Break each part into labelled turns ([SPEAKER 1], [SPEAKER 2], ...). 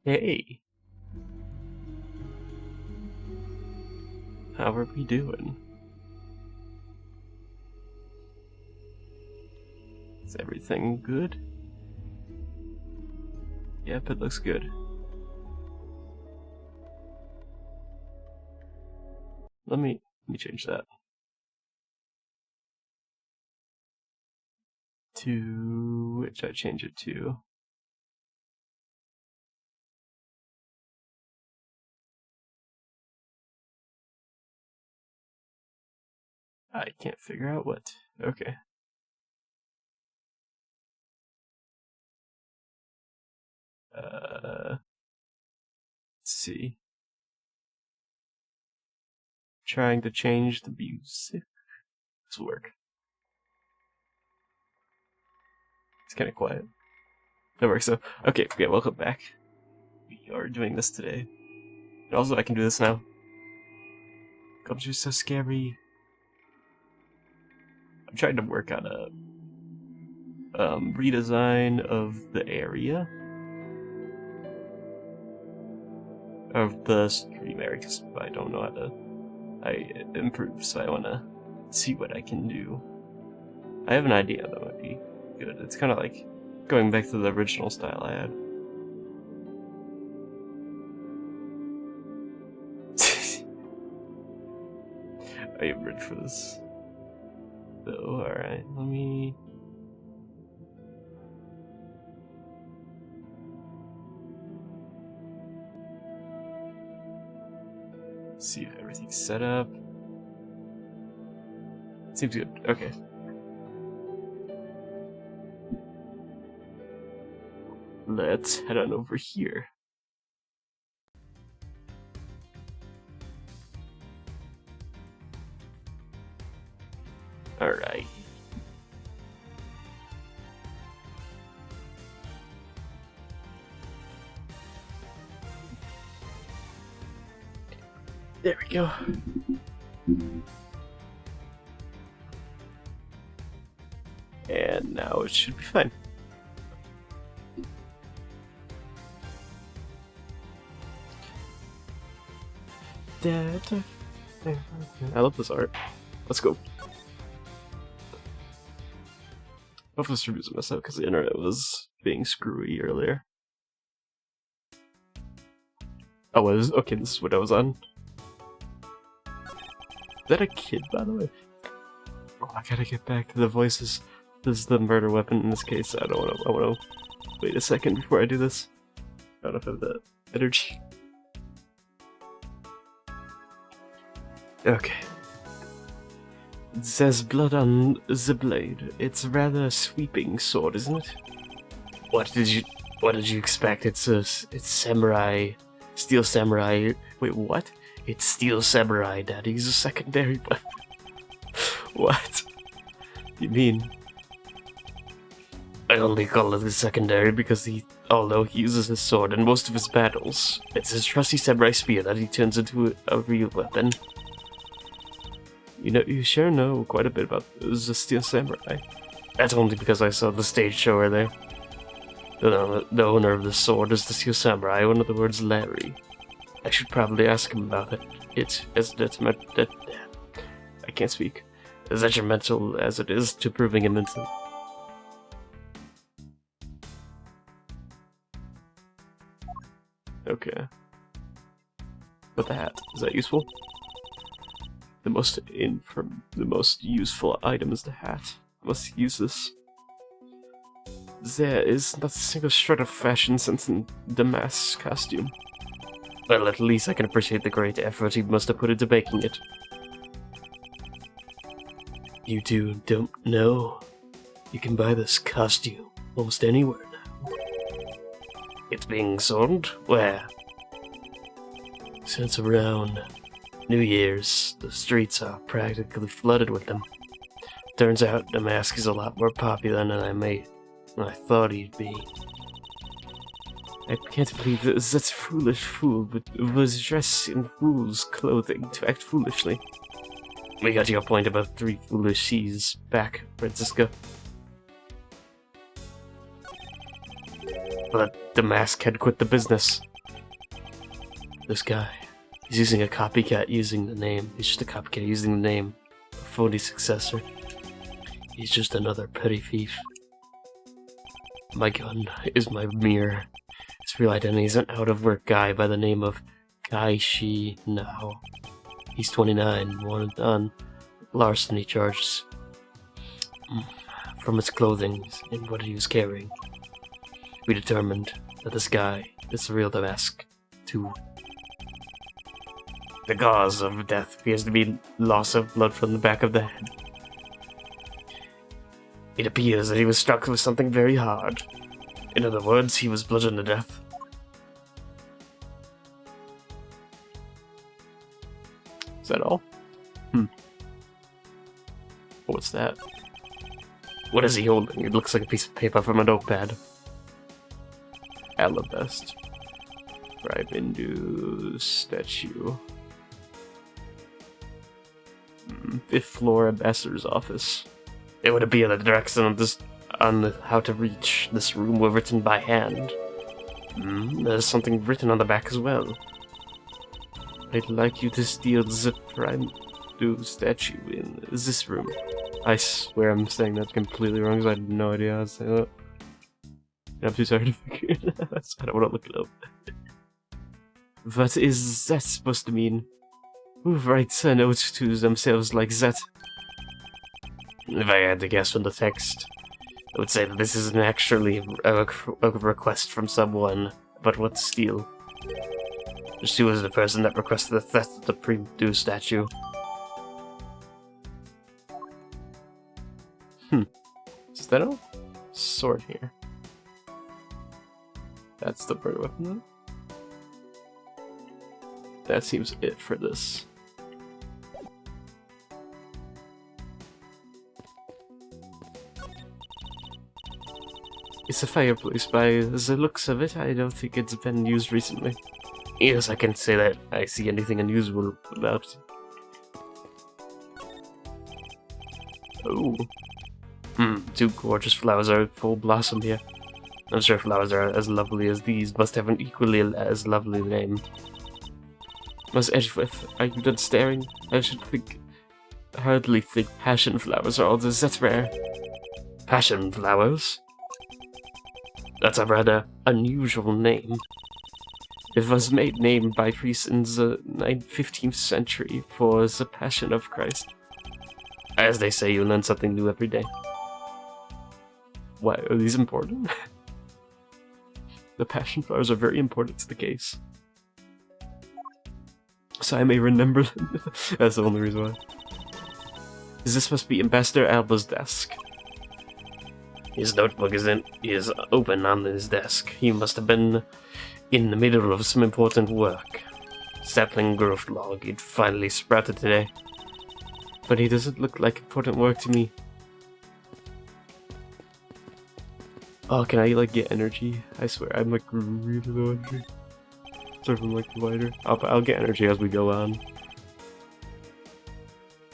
[SPEAKER 1] Hey, how are we doing? Is everything good? Yep, it looks good. Let me change that. To which I change it to. I can't figure out what. Okay. Let's see. Trying to change the music. This will work. It's kind of quiet. That works though. Okay, yeah, welcome back. We are doing this today. And also, I can do this now. Comes just so scary. I'm trying to work on a redesign of the area of the stream area because I don't know how to improve, so I want to see what I can do. I have an idea that might be good. It's kind of like going back to the original style I had. Are you ready for this? So, alright, let me... see if everything's set up. Seems good. Okay. Let's head on over here. Alright. There we go. And now it should be fine. I love this art. Let's go. Hopefully this review doesn't mess up because the internet was being screwy earlier. Oh, it was? Okay, this is what I was on. Is that a kid, by the way? Oh, I gotta get back to the voices. This is the murder weapon in this case. I wanna wait a second before I do this. I don't know if I have the energy. Okay. It says blood on the blade. It's a rather sweeping sword, isn't it? What did you expect? It's samurai, steel samurai. Wait, what? It's steel samurai, Daddy's a secondary weapon. What? You mean? I only call it a secondary because although he uses his sword in most of his battles, it's his trusty samurai spear that he turns into a real weapon. You sure know quite a bit about the Steel Samurai. That's only because I saw the stage show earlier. The owner of the sword is the Steel Samurai, in other words, Larry. I should probably ask him about it. I can't speak. As detrimental as it is to proving him innocent. Okay. But the hat, is that useful? The most useful item is the hat. I must use this. There is not a single shred of fashion sense in the mask's costume. Well, at least I can appreciate the great effort he must have put into making it. You two don't know. You can buy this costume almost anywhere now. It's being sold? Where? Since around New Year's, the streets are practically flooded with them. Turns out the mask is a lot more popular than I thought he'd be. I can't believe that such a foolish fool was dressed in fool's clothing to act foolishly. We got your point about 3 foolish C's back, Francisca. But the mask had quit the business. This guy. He's using a copycat using the name. He's just a copycat using the name. A phony successor. He's just another petty thief. My gun is my mirror. His real identity is an out-of-work guy by the name of Kai Shi Now. He's 29, wanted on larceny charges. From his clothing and what he was carrying, we determined that this guy is the real Damask, too. The cause of death appears to be loss of blood from the back of the head. It appears that he was struck with something very hard. In other words, he was bludgeoned to death. Is that all? What's that? What is he holding? It looks like a piece of paper from a notepad. Alabest. Raibendu statue. 5th floor ambassador's office. It would appear that the directions on how to reach this room were written by hand. There's something written on the back as well. I'd like you to steal the Raibendu statue in this room. I swear I'm saying that completely wrong because I had no idea how to say that. I'm too tired to figure it out. I don't want to look it up. What is that supposed to mean? Who writes a note to themselves like that? If I had to guess from the text, I would say that this isn't actually a request from someone, but what to steal. She was the person that requested the theft of the Raibendu statue. Is that a sword here? That's the bird weapon. That seems it for this. It's a fireplace by the looks of it. I don't think it's been used recently. Yes, I can say that I see anything unusual about it. Oh. 2 gorgeous flowers are in full blossom here. I'm sure flowers are as lovely as these must have an equally as lovely name. Miss Edgeworth, are you done staring? I should hardly think passion flowers are all that rare. Passion flowers? That's a rather unusual name. It was named by priests in the 15th century for the Passion of Christ. As they say, you learn something new every day. Why are these important? The passion flowers are very important to the case. So I may remember them. That's the only reason why. This must be Ambassador Alba's desk. His notebook is open on his desk. He must have been in the middle of some important work. Sapling growth log. It finally sprouted today. But he doesn't look like important work to me. Oh, can I like get energy? I swear, I'm like really low energy. Sort of like lighter. I'll get energy as we go on.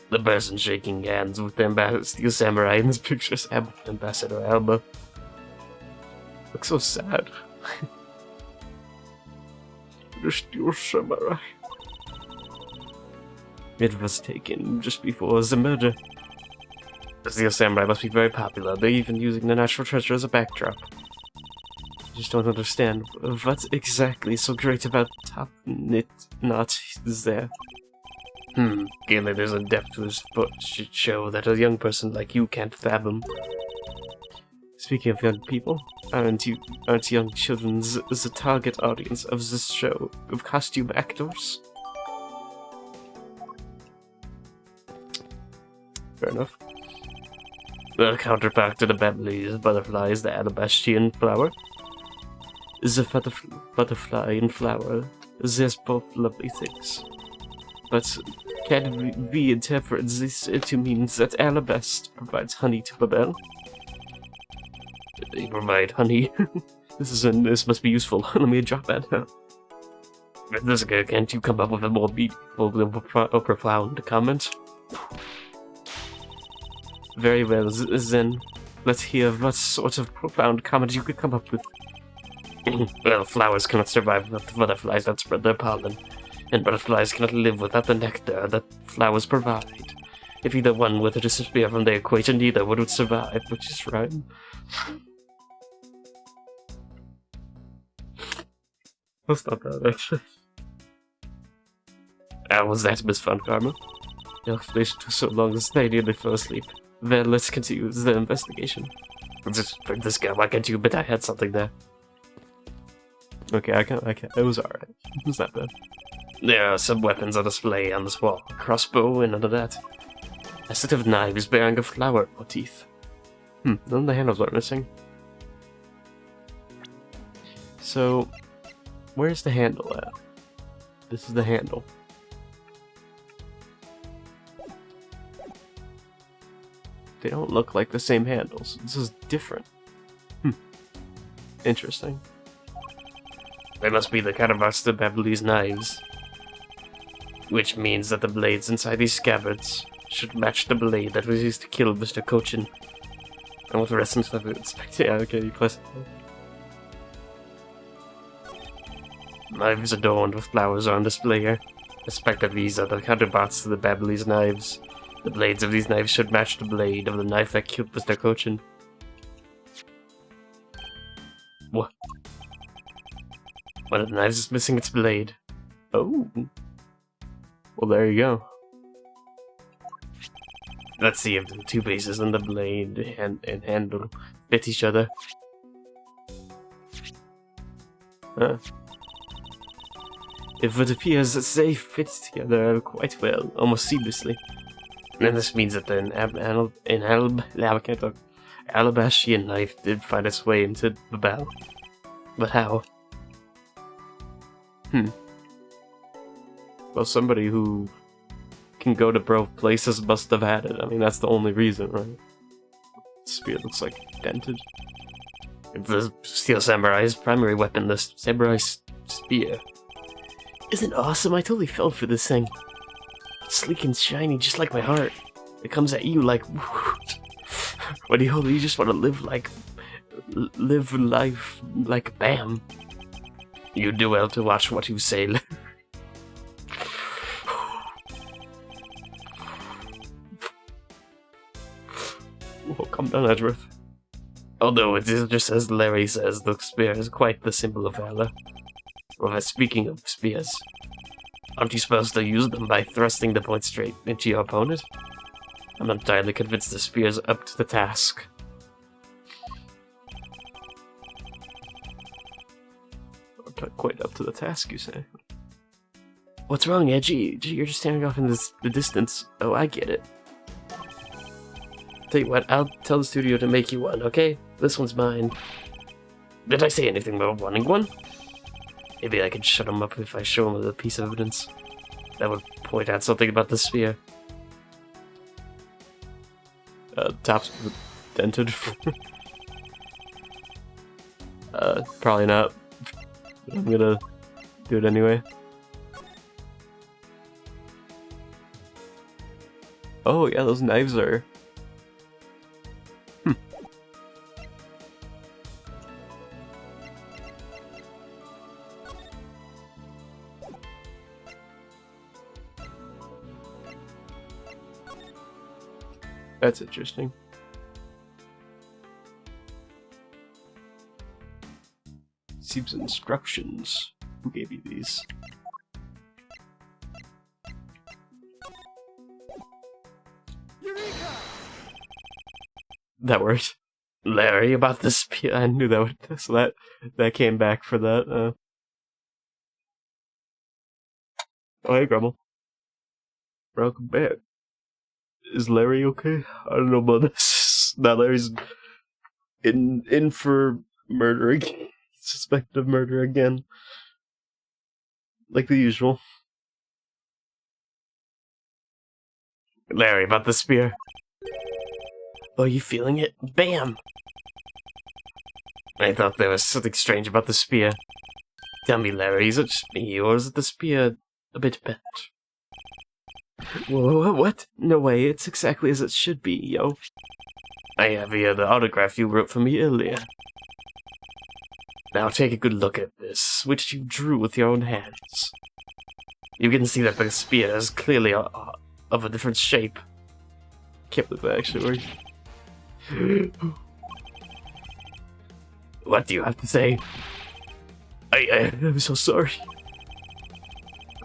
[SPEAKER 1] The person shaking hands with the Steel Samurai in this picture is Ambassador Alba. Looks so sad. The Steel Samurai. It was taken just before the murder. The Steel Samurai must be very popular. They're even using the natural treasure as a backdrop. I just don't understand. What exactly so great about Top Knot Knot is there? Clearly there's a depth to his foot should show that a young person like you can't fathom. Speaking of young people, aren't young children the target audience of this show of costume actors? Fair enough. The counterpart to the Babyliss butterfly is the Alabastian flower. The butterfly and flower, there's both lovely things. But can we interpret this to mean that Alabast provides honey to Babel? They provide honey. This must be useful. Let me drop that now. Jessica, can't you come up with a more beautiful or profound comment? Very well, then. Let's hear what sort of profound comment you could come up with. Well, flowers cannot survive without the butterflies that spread their pollen, and butterflies cannot live without the nectar that flowers provide. If either one were to disappear from the equation, neither would survive, which is right. That's not bad, actually. How was that, Miss Von Karma? The explanation took so long that I nearly fell asleep. Then let's continue the investigation. This guy, why can't you? But I had something there. Okay, I can't. It was alright. It was not bad. There are some weapons on display on this wall. A crossbow and under that. A set of knives bearing a flower motif. None of the handles are missing. So, where's the handle at? This is the handle. They don't look like the same handles. This is different. Interesting. They must be the counterparts to Babyliss knives. Which means that the blades inside these scabbards should match the blade that was used to kill Mr. Cochin. And with the rest of the expected. Yeah, okay, you classify. Knives adorned with flowers are on display here. I suspect that these are the counterparts to the Babyliss knives. The blades of these knives should match the blade of the knife that killed Mr. Cochin. What? One of the knives is missing its blade. Oh. Well, there you go. Let's see if the two pieces and the blade and handle fit each other. Huh. If it appears that they fit together quite well, almost seamlessly. And this means that the Alabastrian knife did find its way into the bell. But how? Well, somebody who can go to both places must have had it. I mean, that's the only reason, right? The spear looks like dented. It's the Steel Samurai's primary weapon, the Samurai Spear. Isn't it awesome? I totally fell for this thing. It's sleek and shiny, just like my heart. It comes at you like... when you hold it, you just want to live life like bam. You do well to watch what you say. Oh, calm down, Edgeworth. Although it is just as Larry says, the spear is quite the symbol of valor. Well, speaking of spears, aren't you supposed to use them by thrusting the point straight into your opponent? I'm not entirely convinced the spear's up to the task. Not quite up to the task, you say? What's wrong, Edgy? You're just standing off in the distance. Oh, I get it. Tell you what, I'll tell the studio to make you one, okay? This one's mine. Did I say anything about wanting one? Maybe I could shut him up if I show him a piece of evidence. That would point out something about the spear. Top's dented. Probably not. I'm gonna do it anyway. Oh yeah, those knives are... That's interesting. Seems instructions. Who gave you these? Eureka! That worked. Larry, about the spear. I knew that would. So that came back for that. Oh, hey, Grumble. Welcome back. Is Larry okay? I don't know about this. Now Larry's in for murdering. Suspected of murder again. Like the usual. Larry, about the spear. Oh, you feeling it? Bam! I thought there was something strange about the spear. Tell me, Larry, is it just me, or is it the spear a bit bent? Whoa, what? No way, it's exactly as it should be, yo. I have here the autograph you wrote for me earlier. Now take a good look at this, which you drew with your own hands. You can see that the spear is clearly of a different shape. Can't believe that actually worked. What do you have to say? I'm so sorry.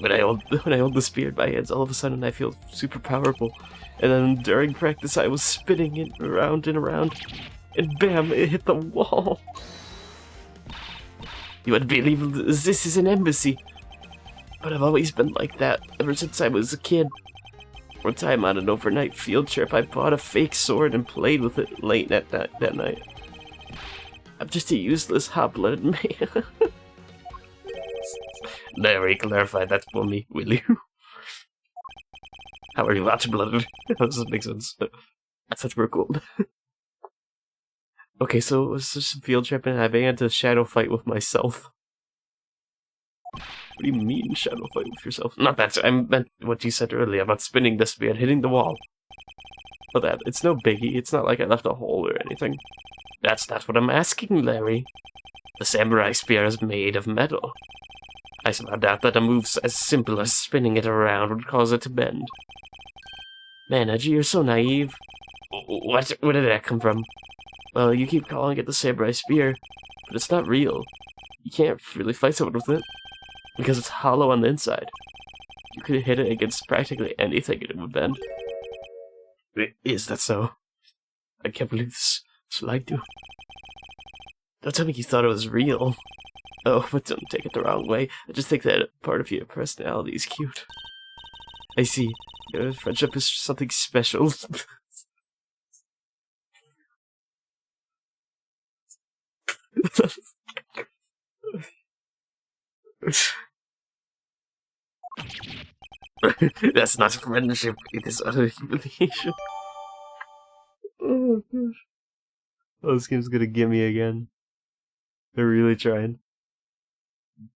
[SPEAKER 1] When I hold the spear in my hands, all of a sudden I feel super powerful. And then during practice I was spinning it around and around, and bam, it hit the wall. You wouldn't believe this is an embassy. But I've always been like that, ever since I was a kid. One time on an overnight field trip, I bought a fake sword and played with it late that night. I'm just a useless hot-blooded man. Larry, clarify that for me, will you? How are you hot-blooded? That doesn't make sense. I thought we were cool. Okay, so it was just a field trip and I began to shadow fight with myself. What do you mean, shadow fight with yourself? Not that, I meant what you said earlier about spinning the spear and hitting the wall. But that, it's no biggie, it's not like I left a hole or anything. That's not what I'm asking, Larry. The samurai spear is made of metal. I somehow doubt that a move as simple as spinning it around would cause it to bend. Man, Edgy, you're so naive. Where did that come from? Well, you keep calling it the samurai spear, but it's not real. You can't really fight someone with it, because it's hollow on the inside. You could hit it against practically anything and it would bend. Is that so? I can't believe this. That's what I do. Don't tell me you thought it was real. Oh, but don't take it the wrong way. I just think that part of your personality is cute. I see. Your friendship is something special. That's not friendship, it is utter humiliation. Oh gosh. Oh, this game's gonna get me again. They're really trying.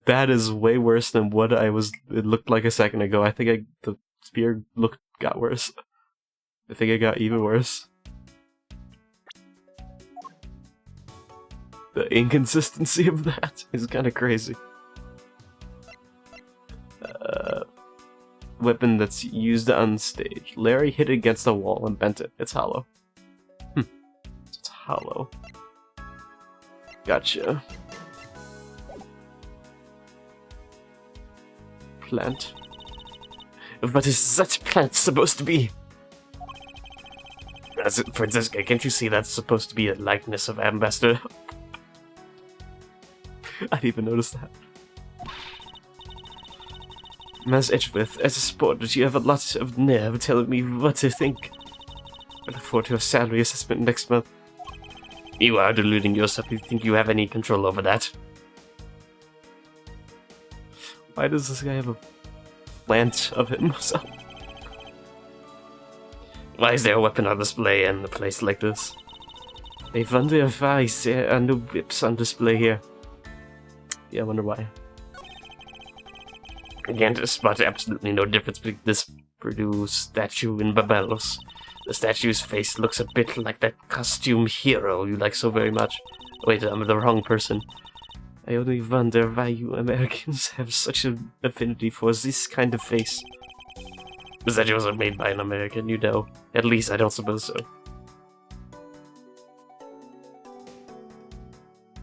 [SPEAKER 1] That is way worse than what it looked like a second ago. I think the spear got worse. I think it got even worse. The inconsistency of that is kind of crazy. Weapon that's used on stage. Larry hit it against the wall and bent it. It's hollow. It's hollow. Gotcha. Plant. What is that plant supposed to be? For this guy, can't you see that's supposed to be a likeness of Ambassador? I didn't even notice that. Ms. Edgeworth, as a sport, you have a lot of nerve telling me what to think. I look forward to a salary assessment next month. You are deluding yourself. You think you have any control over that? Why does this guy have a plant of himself? Why is there a weapon on display in a place like this? I wonder why there are no whips on display here. Yeah, I wonder why. Again, to spot absolutely no difference between this Purdue statue and Babel's. The statue's face looks a bit like that costume hero you like so very much. Wait, I'm the wrong person. I only wonder why you Americans have such an affinity for this kind of face. The statue wasn't made by an American, you know. At least I don't suppose so.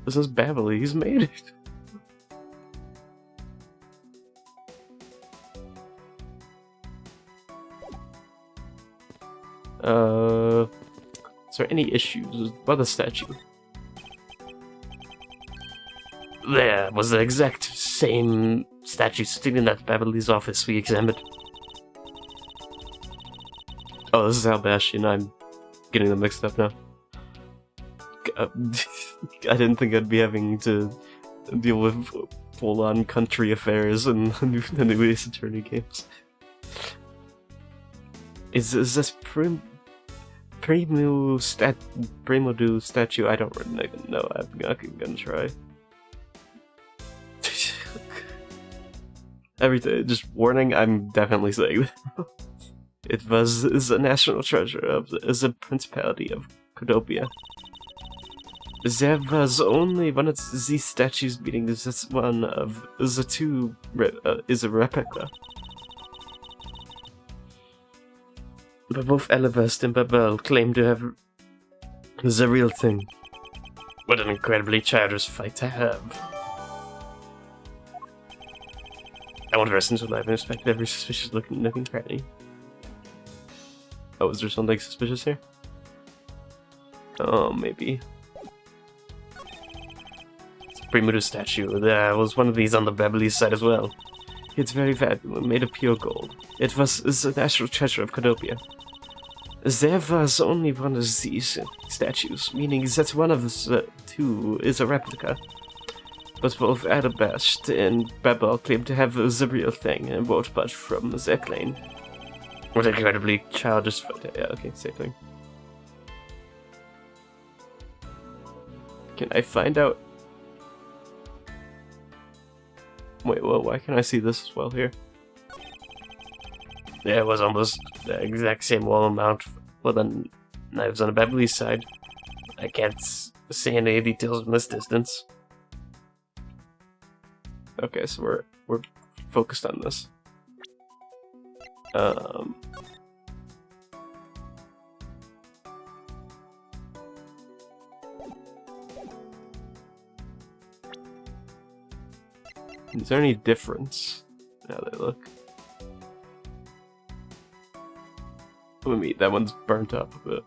[SPEAKER 1] This is Beverly, he's made it. Is there any issues with the statue? There was the exact same statue sitting in that Beverly's office we examined. Oh, this is Al Bastion. I'm getting them mixed up now. I didn't think I'd be having to deal with full-on country affairs and the new Ace Attorney games. Is this Primo statue? I don't really even know. I'm gonna try. Just warning, I'm definitely saying that. It is a national treasure of the Principality of Cordopia. There was only one of these statues, meaning this one of the two is a replica. But both Elevest and Babel claim to have the real thing. What an incredibly childish fight to have. I want to rest into life and respect every suspicious looking cranny. Oh, is there something suspicious here? Oh, maybe. It's a Premuda statue. There was one of these on the Beverly side as well. It's very valuable, made of pure gold. It was the national treasure of Canopia. There was only one of these statues, meaning that one of the two is a replica. But both Adabashed and Babel claim to have the real thing and won't budge from their claim. What an incredibly childish photo. Yeah, okay, same thing. Can I find out? Wait, well, why can't I see this as well here? Yeah, it was almost the exact same wall amount for the knives on the Beverly side. I can't see any details from this distance. Okay, so we're focused on this. Is there any difference how they look? Let me, that one's burnt up a bit.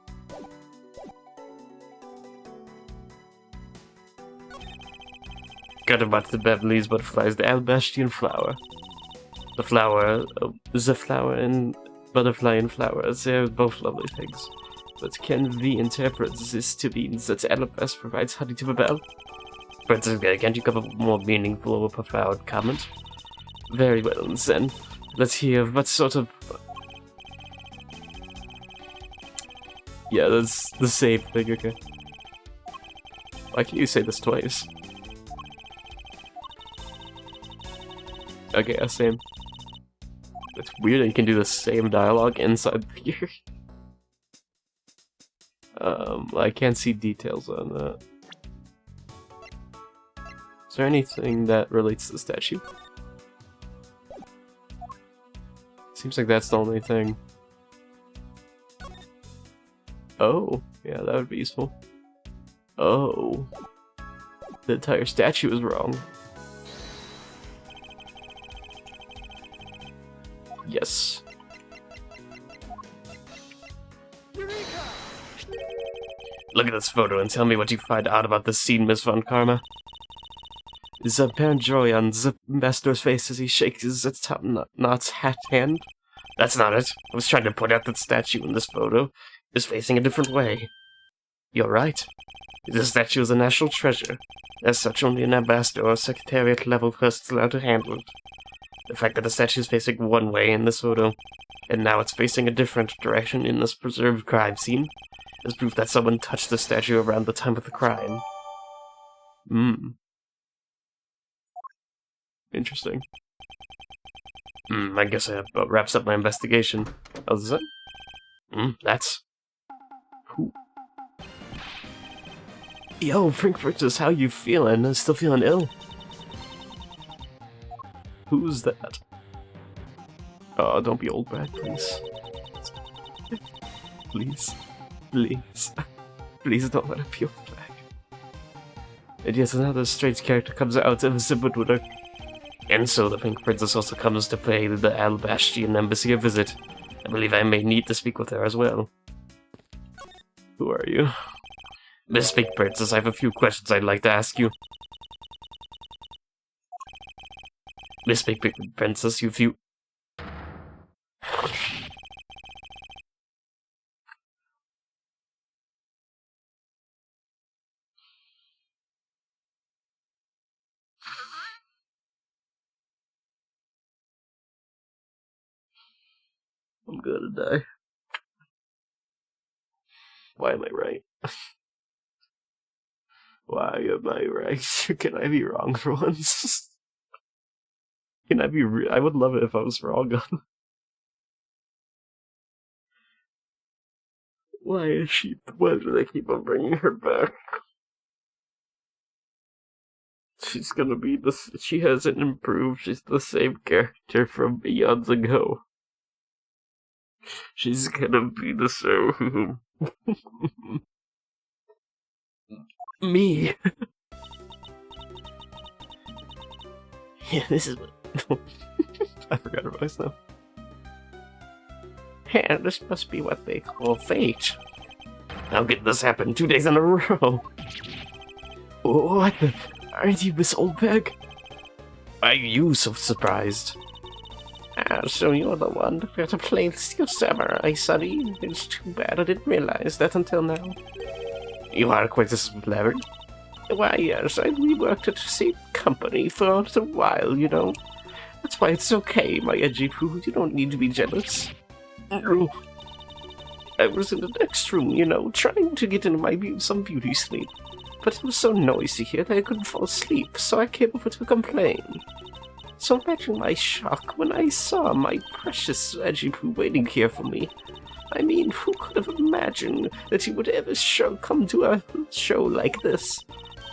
[SPEAKER 1] Got about the Beverly's butterflies, the Albastian flower. The flower and butterfly and flower, they're both lovely things. But can we interpret this to mean that Alabast provides honey to Babel? Princess, can't you come up with a more meaningful or profound comment? Very well, then. Let's hear what sort of... Yeah, that's the same thing, okay. Why can't you say this twice? Okay, same. It's weird that you can do the same dialogue inside here. I can't see details on that. Is there anything that relates to the statue? Seems like that's the only thing. Oh, yeah, that would be useful. Oh. The entire statue is wrong. Yes. Look at this photo and tell me what you find out about the scene, Miss Von Karma. The apparent joy on the master's face as he shakes his Not's hat hand. That's not it. I was trying to point out that the statue in this photo is facing a different way. You're right. This statue is a national treasure. As such, only an ambassador or secretariat level person is allowed to handle it. The fact that the statue is facing one way in this photo, and now it's facing a different direction in this preserved crime scene, is proof that someone touched the statue around the time of the crime. Interesting. I guess that wraps up my investigation. Oh, is it? That's... Who? Yo, Frankfurters, how you feeling? Still feeling ill? Who's that? Oh, don't be Oldbag, please. Please. Please. Please don't let it be Oldbag. And yet another strange character comes out of Zibudwudak. And so the Pink Princess also comes to pay the Albastian embassy a visit. I believe I may need to speak with her as well. Who are you? Miss Pink Princess, I have a few questions I'd like to ask you. Miss Pink Princess, you few... I'm gonna die. Why am I right? Why am I right? Can I be wrong for once? Can I be I would love it if I was wrong on... Why is she... Why do they keep on bringing her back? She's gonna be this. She hasn't improved. She's the same character from eons ago. She's gonna be the same. Me. Yeah, this is. I forgot her voice now. Yeah, this must be what they call fate. How could this happen 2 days in a row? What the? Aren't you Miss Oldbag? Why are you so surprised? Ah, so you're the one that got to play the Steel Samurai, Sonny. It's too bad I didn't realize that until now. You are quite a celebrity. Why, yes, we worked at the same company for a little while, you know. That's why it's okay, my edgy poo. You don't need to be jealous. I was in the next room, you know, trying to get into some beauty sleep. But it was so noisy here that I couldn't fall asleep, so I came over to complain. So imagine my shock when I saw my precious edgy poo waiting here for me. I mean, who could have imagined that he would ever come to a show like this?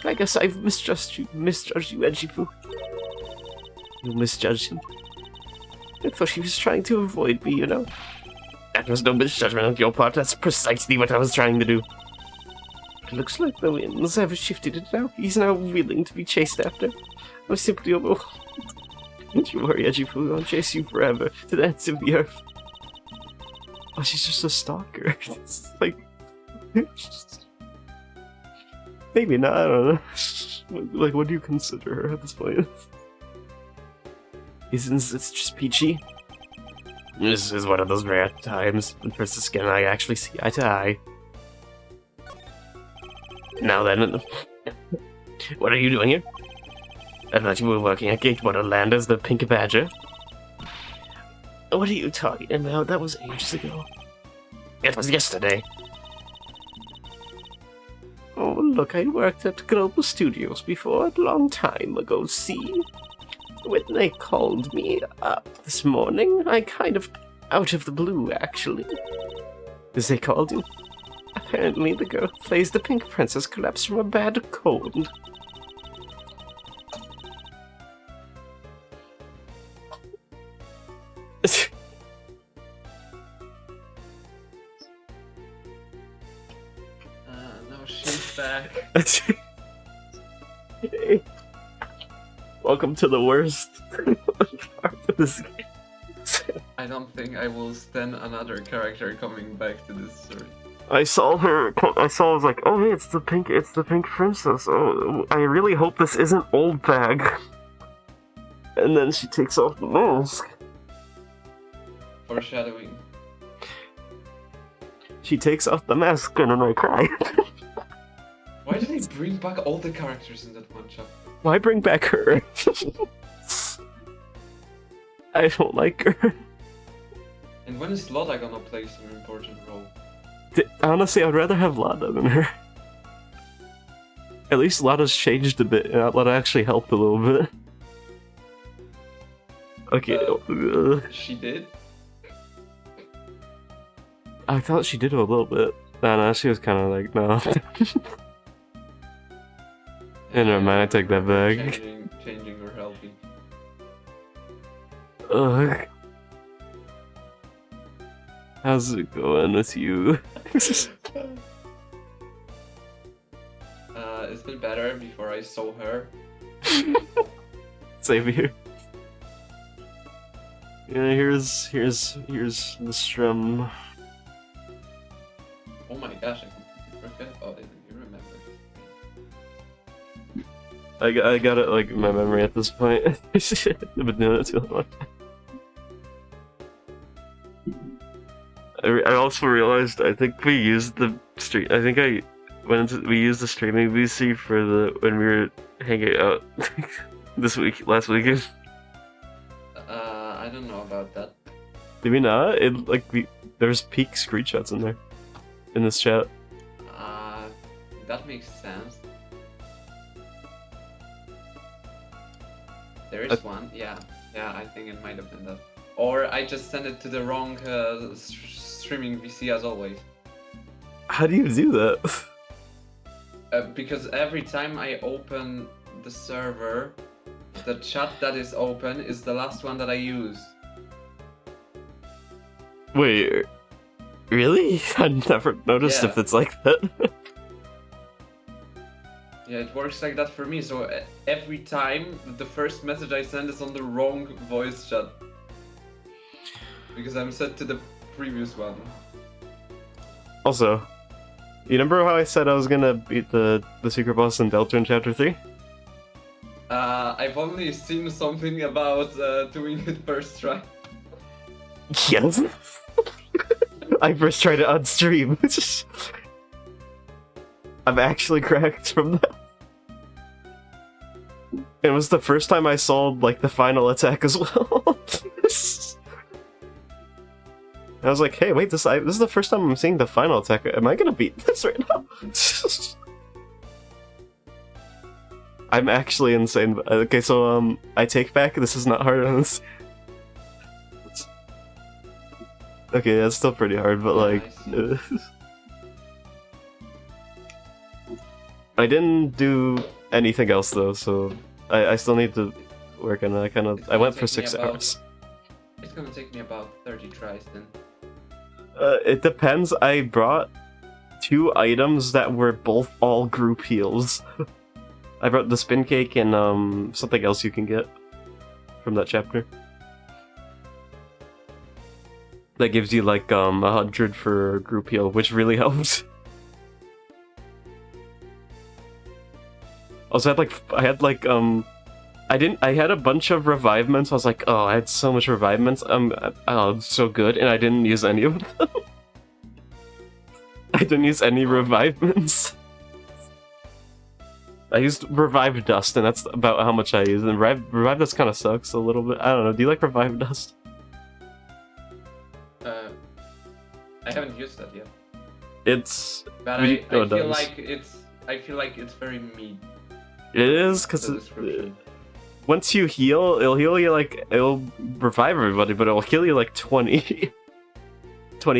[SPEAKER 1] I guess I've misjudged you, edgy poo. You misjudged him? I thought he was trying to avoid me, you know? That was no misjudgment on your part, that's precisely what I was trying to do. It looks like the winds have shifted it now. He's now willing to be chased after. I'm simply overwhelmed. Don't you worry, edgy poo, I'll chase you forever, to the ends of the earth. Oh, she's just a stalker. It's like... Maybe not, I don't know. Like, what do you consider her at this point? Isn't it's just peachy? This is one of those rare times when Princess and I actually see eye to eye. Now then, what are you doing here? I thought you were working at Gatewater Land as the Pink Badger. What are you talking about? That was ages ago. It was yesterday. Oh, look, I worked at Global Studios before, a long time ago, see? When they called me up this morning, I kind of out of the blue, actually. As they called you? Apparently the girl who plays the Pink Princess collapsed from a bad cold.
[SPEAKER 2] No, she's back.
[SPEAKER 1] Hey. Welcome to the worst part of this game.
[SPEAKER 2] I don't think I will stand another character coming back to this story.
[SPEAKER 1] I saw, I was like, oh hey, it's the pink princess. Oh, I really hope this isn't Oldbag. And then she takes off the mask.
[SPEAKER 2] Foreshadowing.
[SPEAKER 1] She takes off the mask and then I cry.
[SPEAKER 2] Why did they bring back all the characters in that one chapter?
[SPEAKER 1] Why bring back her? I don't like her.
[SPEAKER 2] And when is Loda gonna play some important role?
[SPEAKER 1] Honestly, I'd rather have Lada than her. At least Lada's changed a bit, and Lada actually helped a little bit. Okay.
[SPEAKER 2] She did?
[SPEAKER 1] I thought she did a little bit. No, she was kind of like, no. Never mind, I take that back.
[SPEAKER 2] Changing or helping.
[SPEAKER 1] Ugh. How's it going with you?
[SPEAKER 2] It's been better before I saw her.
[SPEAKER 1] Same here. Yeah, here's the strum.
[SPEAKER 2] Oh my gosh, I completely forgot about it, and you remember.
[SPEAKER 1] I got it like in my memory at this point. I've been doing it too long. I also realized I think we used the stream. I think we used the streaming VC for when we were hanging out last weekend.
[SPEAKER 2] I don't know about that.
[SPEAKER 1] Did we not? There's peak screenshots in there, in this chat.
[SPEAKER 2] That makes sense. There is one, yeah, I think it might have been that. Or I just sent it to the wrong streaming VC as always.
[SPEAKER 1] How do you do that?
[SPEAKER 2] Because every time I open the server, the chat that is open is the last one that I use.
[SPEAKER 1] Wait, really? I never noticed
[SPEAKER 2] Yeah.
[SPEAKER 1] if it's like that.
[SPEAKER 2] Yeah, it works like that for me. So every time the first message I send is on the wrong voice chat. Because I'm set to the previous one.
[SPEAKER 1] Also, you remember how I said I was gonna beat the secret boss in Delta in Chapter 3?
[SPEAKER 2] I've only seen something about doing it first try.
[SPEAKER 1] Yes. I first tried it on stream. I'm actually cracked from that. It was the first time I saw like the final attack as well. I was like, hey, wait, this is the first time I'm seeing the final attack. Am I gonna beat this right now? I'm actually insane. Okay, so I take back this is not hard on this. Okay, that's still pretty hard, but like I didn't do anything else though, so I still need to work on it. I went for 6 hours.
[SPEAKER 2] It's gonna take me about 30 tries then.
[SPEAKER 1] It depends. I brought 2 items that were both all group heals. I brought the spin cake and something else you can get from that chapter. That gives you like 100 for group heal, which really helps. Also, I had a bunch of revivements. I was like, oh, I had so much revivements. Oh, so good, and I didn't use any of them. I didn't use any revivements. I used Revive Dust, and that's about how much I used. And Revive Dust kind of sucks a little bit. I don't know. Do you like Revive Dust?
[SPEAKER 2] I haven't used that yet.
[SPEAKER 1] But
[SPEAKER 2] I feel like it's very mean.
[SPEAKER 1] It is, because once you heal, it'll revive everybody, but it'll heal you like 20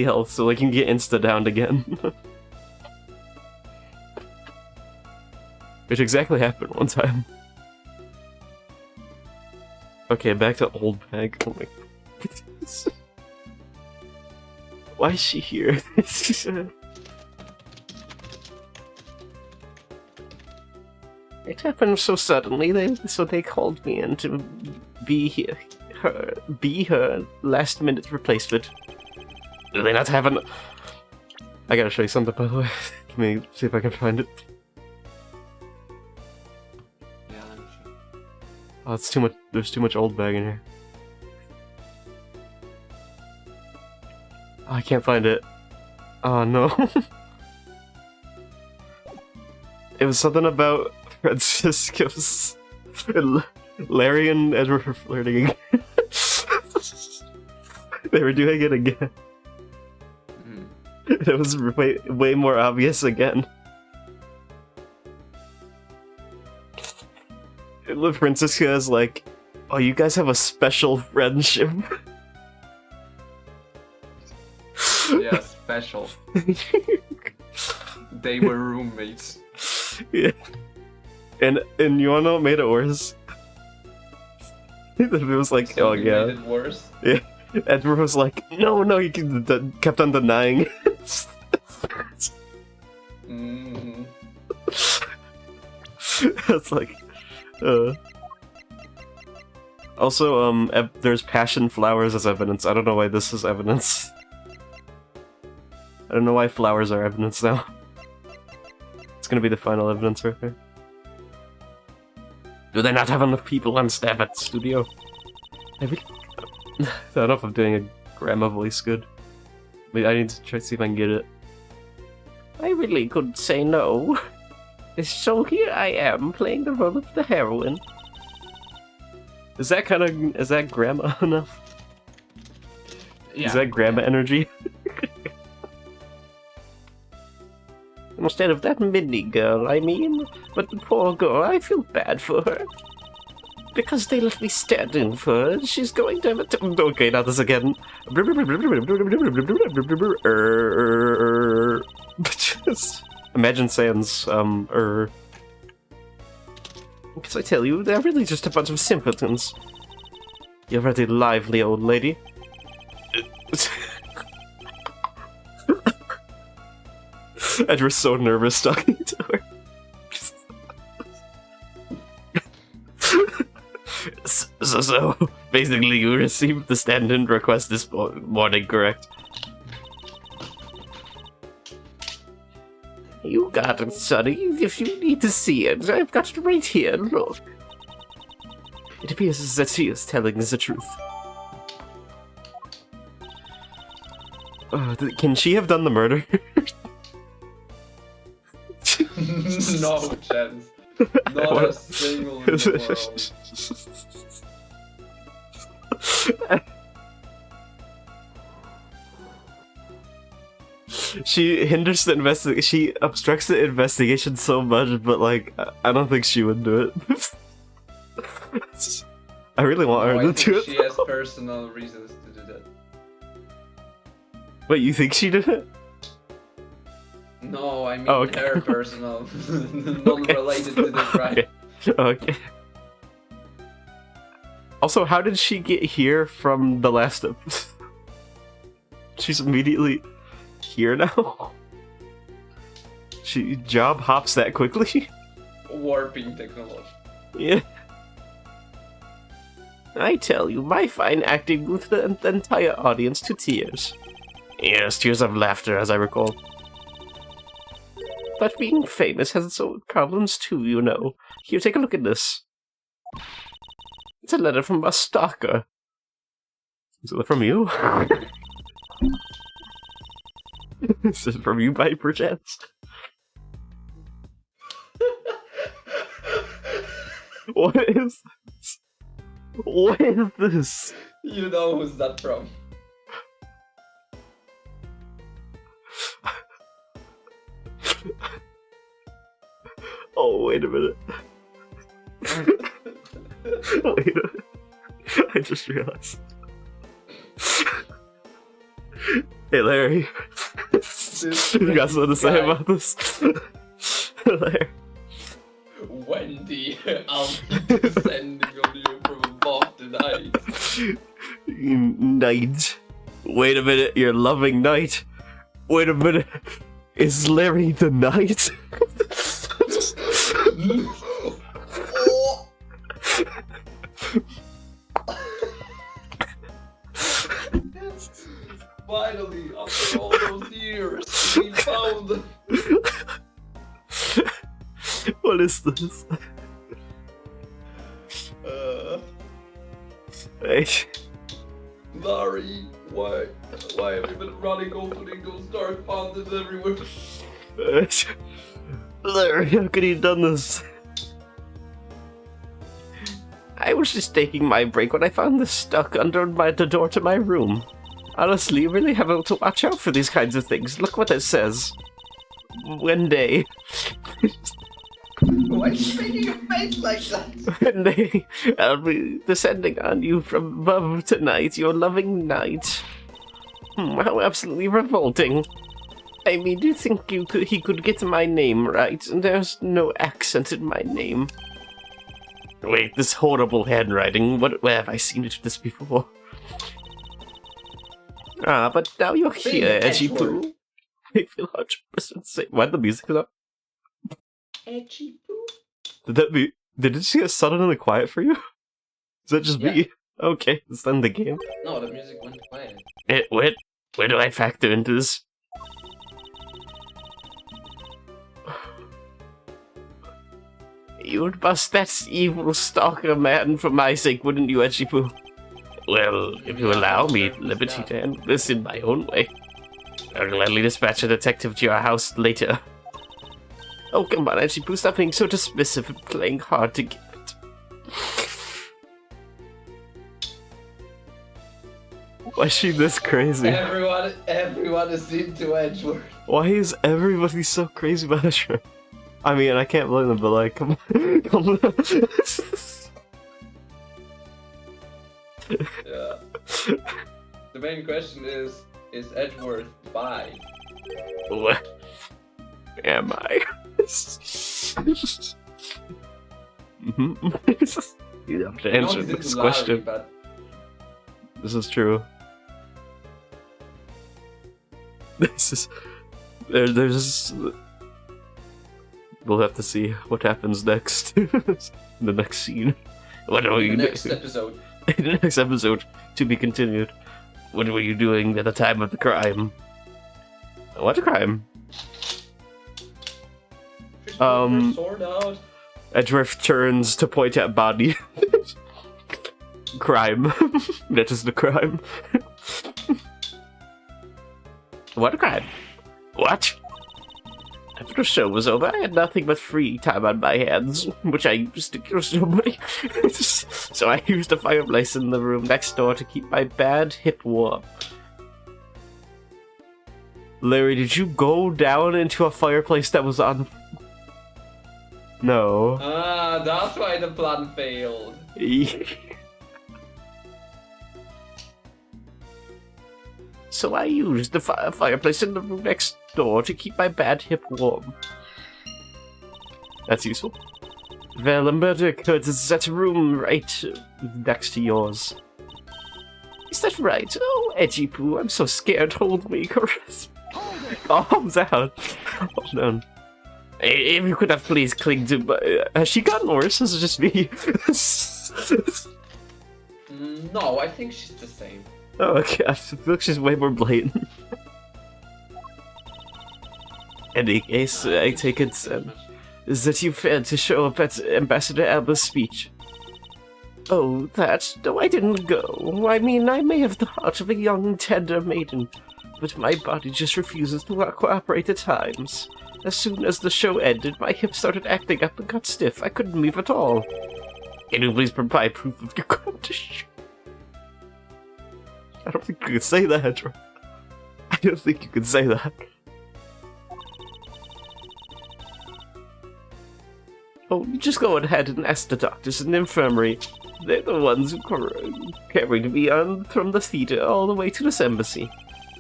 [SPEAKER 1] health, so like you can get insta-downed again. Which exactly happened one time. Okay, back to Oldbag. Oh my god. Why is she here? It happened so suddenly, so they called me in to be her last-minute replacement. Do they not have an... I gotta show you something, by the way. Let me see if I can find it.
[SPEAKER 2] Yeah, let me see.
[SPEAKER 1] Oh, it's too much. There's too much Oldbag in here. Oh, I can't find it. Oh no. It was something about Francisco's... Larry and Edward were flirting again. They were doing it again. It was way more obvious again. Francisco is like, oh, you guys have a special friendship.
[SPEAKER 2] Yeah, special. They were roommates.
[SPEAKER 1] Yeah. And you wanna know what made it worse? It was like,
[SPEAKER 2] Something
[SPEAKER 1] oh yeah.
[SPEAKER 2] made it worse.
[SPEAKER 1] Yeah. Edward was like, no, he kept on denying it.
[SPEAKER 2] Mm-hmm.
[SPEAKER 1] It's like, Also, there's passion flowers as evidence. I don't know why this is evidence. I don't know why flowers are evidence now. It's gonna be the final evidence right there. Do they not have enough people on staff at the studio? I don't know if I'm doing a grandma voice good. But I need to try to see if I can get it. I really could say no. So here I am, playing the role of the heroine. Is that grandma enough?
[SPEAKER 2] Yeah.
[SPEAKER 1] Is that grandma energy? Instead of that mini girl, I mean. But the poor girl, I feel bad for her. Because they let me stand in for her, she's going to have a okay, not this again. Just imagine Sans, Because I tell you, they're really just a bunch of simpletons. You're a very lively old lady. Edward's so nervous talking to her. So, basically you received the stand-in request this morning, correct? You got it, Sonny. If you need to see it, I've got it right here, look. It appears that she is telling us the truth. Can she have done the murder?
[SPEAKER 2] No chance. Not a single in the world.
[SPEAKER 1] She hinders the investigation. She obstructs the investigation so much, but like, I don't think she would do it. I really want her to do it.
[SPEAKER 2] She has personal reasons to do that.
[SPEAKER 1] Wait, you think she did it?
[SPEAKER 2] No, I mean her personal, non-related to the crime.
[SPEAKER 1] Okay. Also, how did she get here from the last episode? She's immediately here now? She job hops that quickly?
[SPEAKER 2] Warping technology.
[SPEAKER 1] Yeah. I tell you, my fine acting moved the entire audience to tears. Yes, tears of laughter, as I recall. But being famous has its own problems too, you know. Here, take a look at this. It's a letter from a stalker. Is it from you? Is it from you by perchance? What is this? What is this?
[SPEAKER 2] You know who's that from?
[SPEAKER 1] Oh, wait a minute. Wait a minute. I just realized. Hey, Larry. You got something to say about this? Larry.
[SPEAKER 2] Wendy, I'll be descending on you from above tonight.
[SPEAKER 1] Knight. Wait a minute, you're loving Knight. Wait a minute. Is Larry the Knight?
[SPEAKER 2] Finally, after all those years, we found them.
[SPEAKER 1] What is this? Hey.
[SPEAKER 2] Larry, why have you been running opening those dark fountains everywhere?
[SPEAKER 1] Larry, how could he have done this? I was just taking my break when I found this stuck under the door to my room. Honestly, you really have to watch out for these kinds of things. Look what it says. One day.
[SPEAKER 2] Why are you making a face like that?
[SPEAKER 1] One day, I'll be descending on you from above tonight, your loving Knight. How absolutely revolting. I mean, do you think he could get my name right? There's no accent in my name. Wait, this horrible handwriting. Where have I seen this before? Ah, but now you're here, Edgy Poo. I feel 100% safe. Why'd the music go up?
[SPEAKER 2] Edgy Poo?
[SPEAKER 1] Did it just get suddenly quiet for you? Is that just me? Okay, let's end the game.
[SPEAKER 2] No, the music went quiet.
[SPEAKER 1] Where do I factor into this? You'd bust that evil stalker man for my sake, wouldn't you, Edgy Poo? Well, if you allow me liberty to handle this in my own way, I'll gladly dispatch a detective to your house later. Oh, come on, Edgy Poo, stop being so dismissive and playing hard to get. Why is she this crazy?
[SPEAKER 2] Everyone is into Edgeworth.
[SPEAKER 1] Why is everybody so crazy about Edgeworth? I mean, I can't blame them, but like, come on. Come on.
[SPEAKER 2] Yeah. The main question is Edgeworth bi?
[SPEAKER 1] What am I? You have to
[SPEAKER 2] I know
[SPEAKER 1] answer
[SPEAKER 2] he's into
[SPEAKER 1] this
[SPEAKER 2] Larry,
[SPEAKER 1] question.
[SPEAKER 2] but
[SPEAKER 1] This is true. This is... There's... We'll have to see what happens next. In the next scene. What are you
[SPEAKER 2] in the
[SPEAKER 1] doing?
[SPEAKER 2] next episode.
[SPEAKER 1] In the next episode, to be continued. What were you doing at the time of the crime? What crime?
[SPEAKER 2] Just pull her sword out.
[SPEAKER 1] Edgeworth turns to point at body. Crime. That is the crime. What crime? What? After the show was over, I had nothing but free time on my hands, which I used to kill somebody. So I used a fireplace in the room next door to keep my bad hip warm. Larry, did you go down into a fireplace that was on... No.
[SPEAKER 2] Ah, that's why the plan failed.
[SPEAKER 1] So I used the fireplace in the room next door to keep my bad hip warm. That's useful. Well, a murder occurred in that room right next to yours. Is that right? Oh, Edgy Poo, I'm so scared. Hold me, Chris. Calm down. Hold on. If you could have please clinged to... has she gotten worse? Is it just me?
[SPEAKER 2] No, I think she's the same.
[SPEAKER 1] Oh, okay. I feel like she's way more blatant. In any case, I take it is that you failed to show up at Ambassador Alba's speech. Oh, that? No, I didn't go. I mean, I may have the heart of a young, tender maiden, but my body just refuses to cooperate at times. As soon as the show ended, my hips started acting up and got stiff. I couldn't move at all. Can you please provide proof of your condition? I don't think you could say that. I don't think you could say that. Oh, you just go ahead and ask the doctors in the infirmary. They're the ones who carried me on from the theater all the way to this embassy.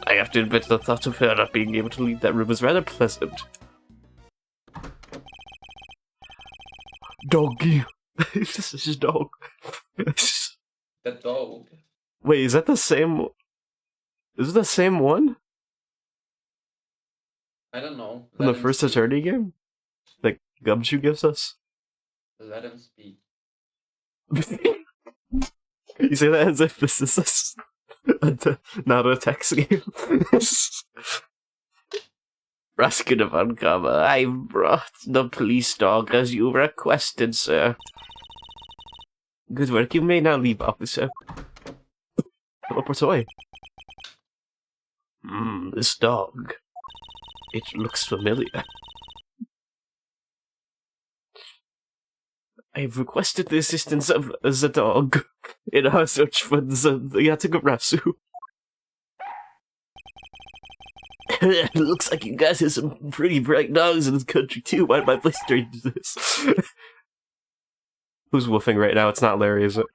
[SPEAKER 1] I have to admit the thought of her not being able to leave that room is rather pleasant. Doggy. This is his dog.
[SPEAKER 2] The dog.
[SPEAKER 1] Wait, is that the same... Is it the same one?
[SPEAKER 2] I don't know.
[SPEAKER 1] From the first Eternity game? That Gumshoe gives us?
[SPEAKER 2] Let him speak.
[SPEAKER 1] You say that as if this is not a text game. Raskin of Uncover, I brought the police dog as you requested, sir. Good work, you may now leave, officer. Teleport away. This dog. It looks familiar. I've requested the assistance of the dog in our search for the Yatagarasu. It looks like you guys have some pretty bright dogs in this country too. Why am I blistering to this? Who's woofing right now? It's not Larry, is it?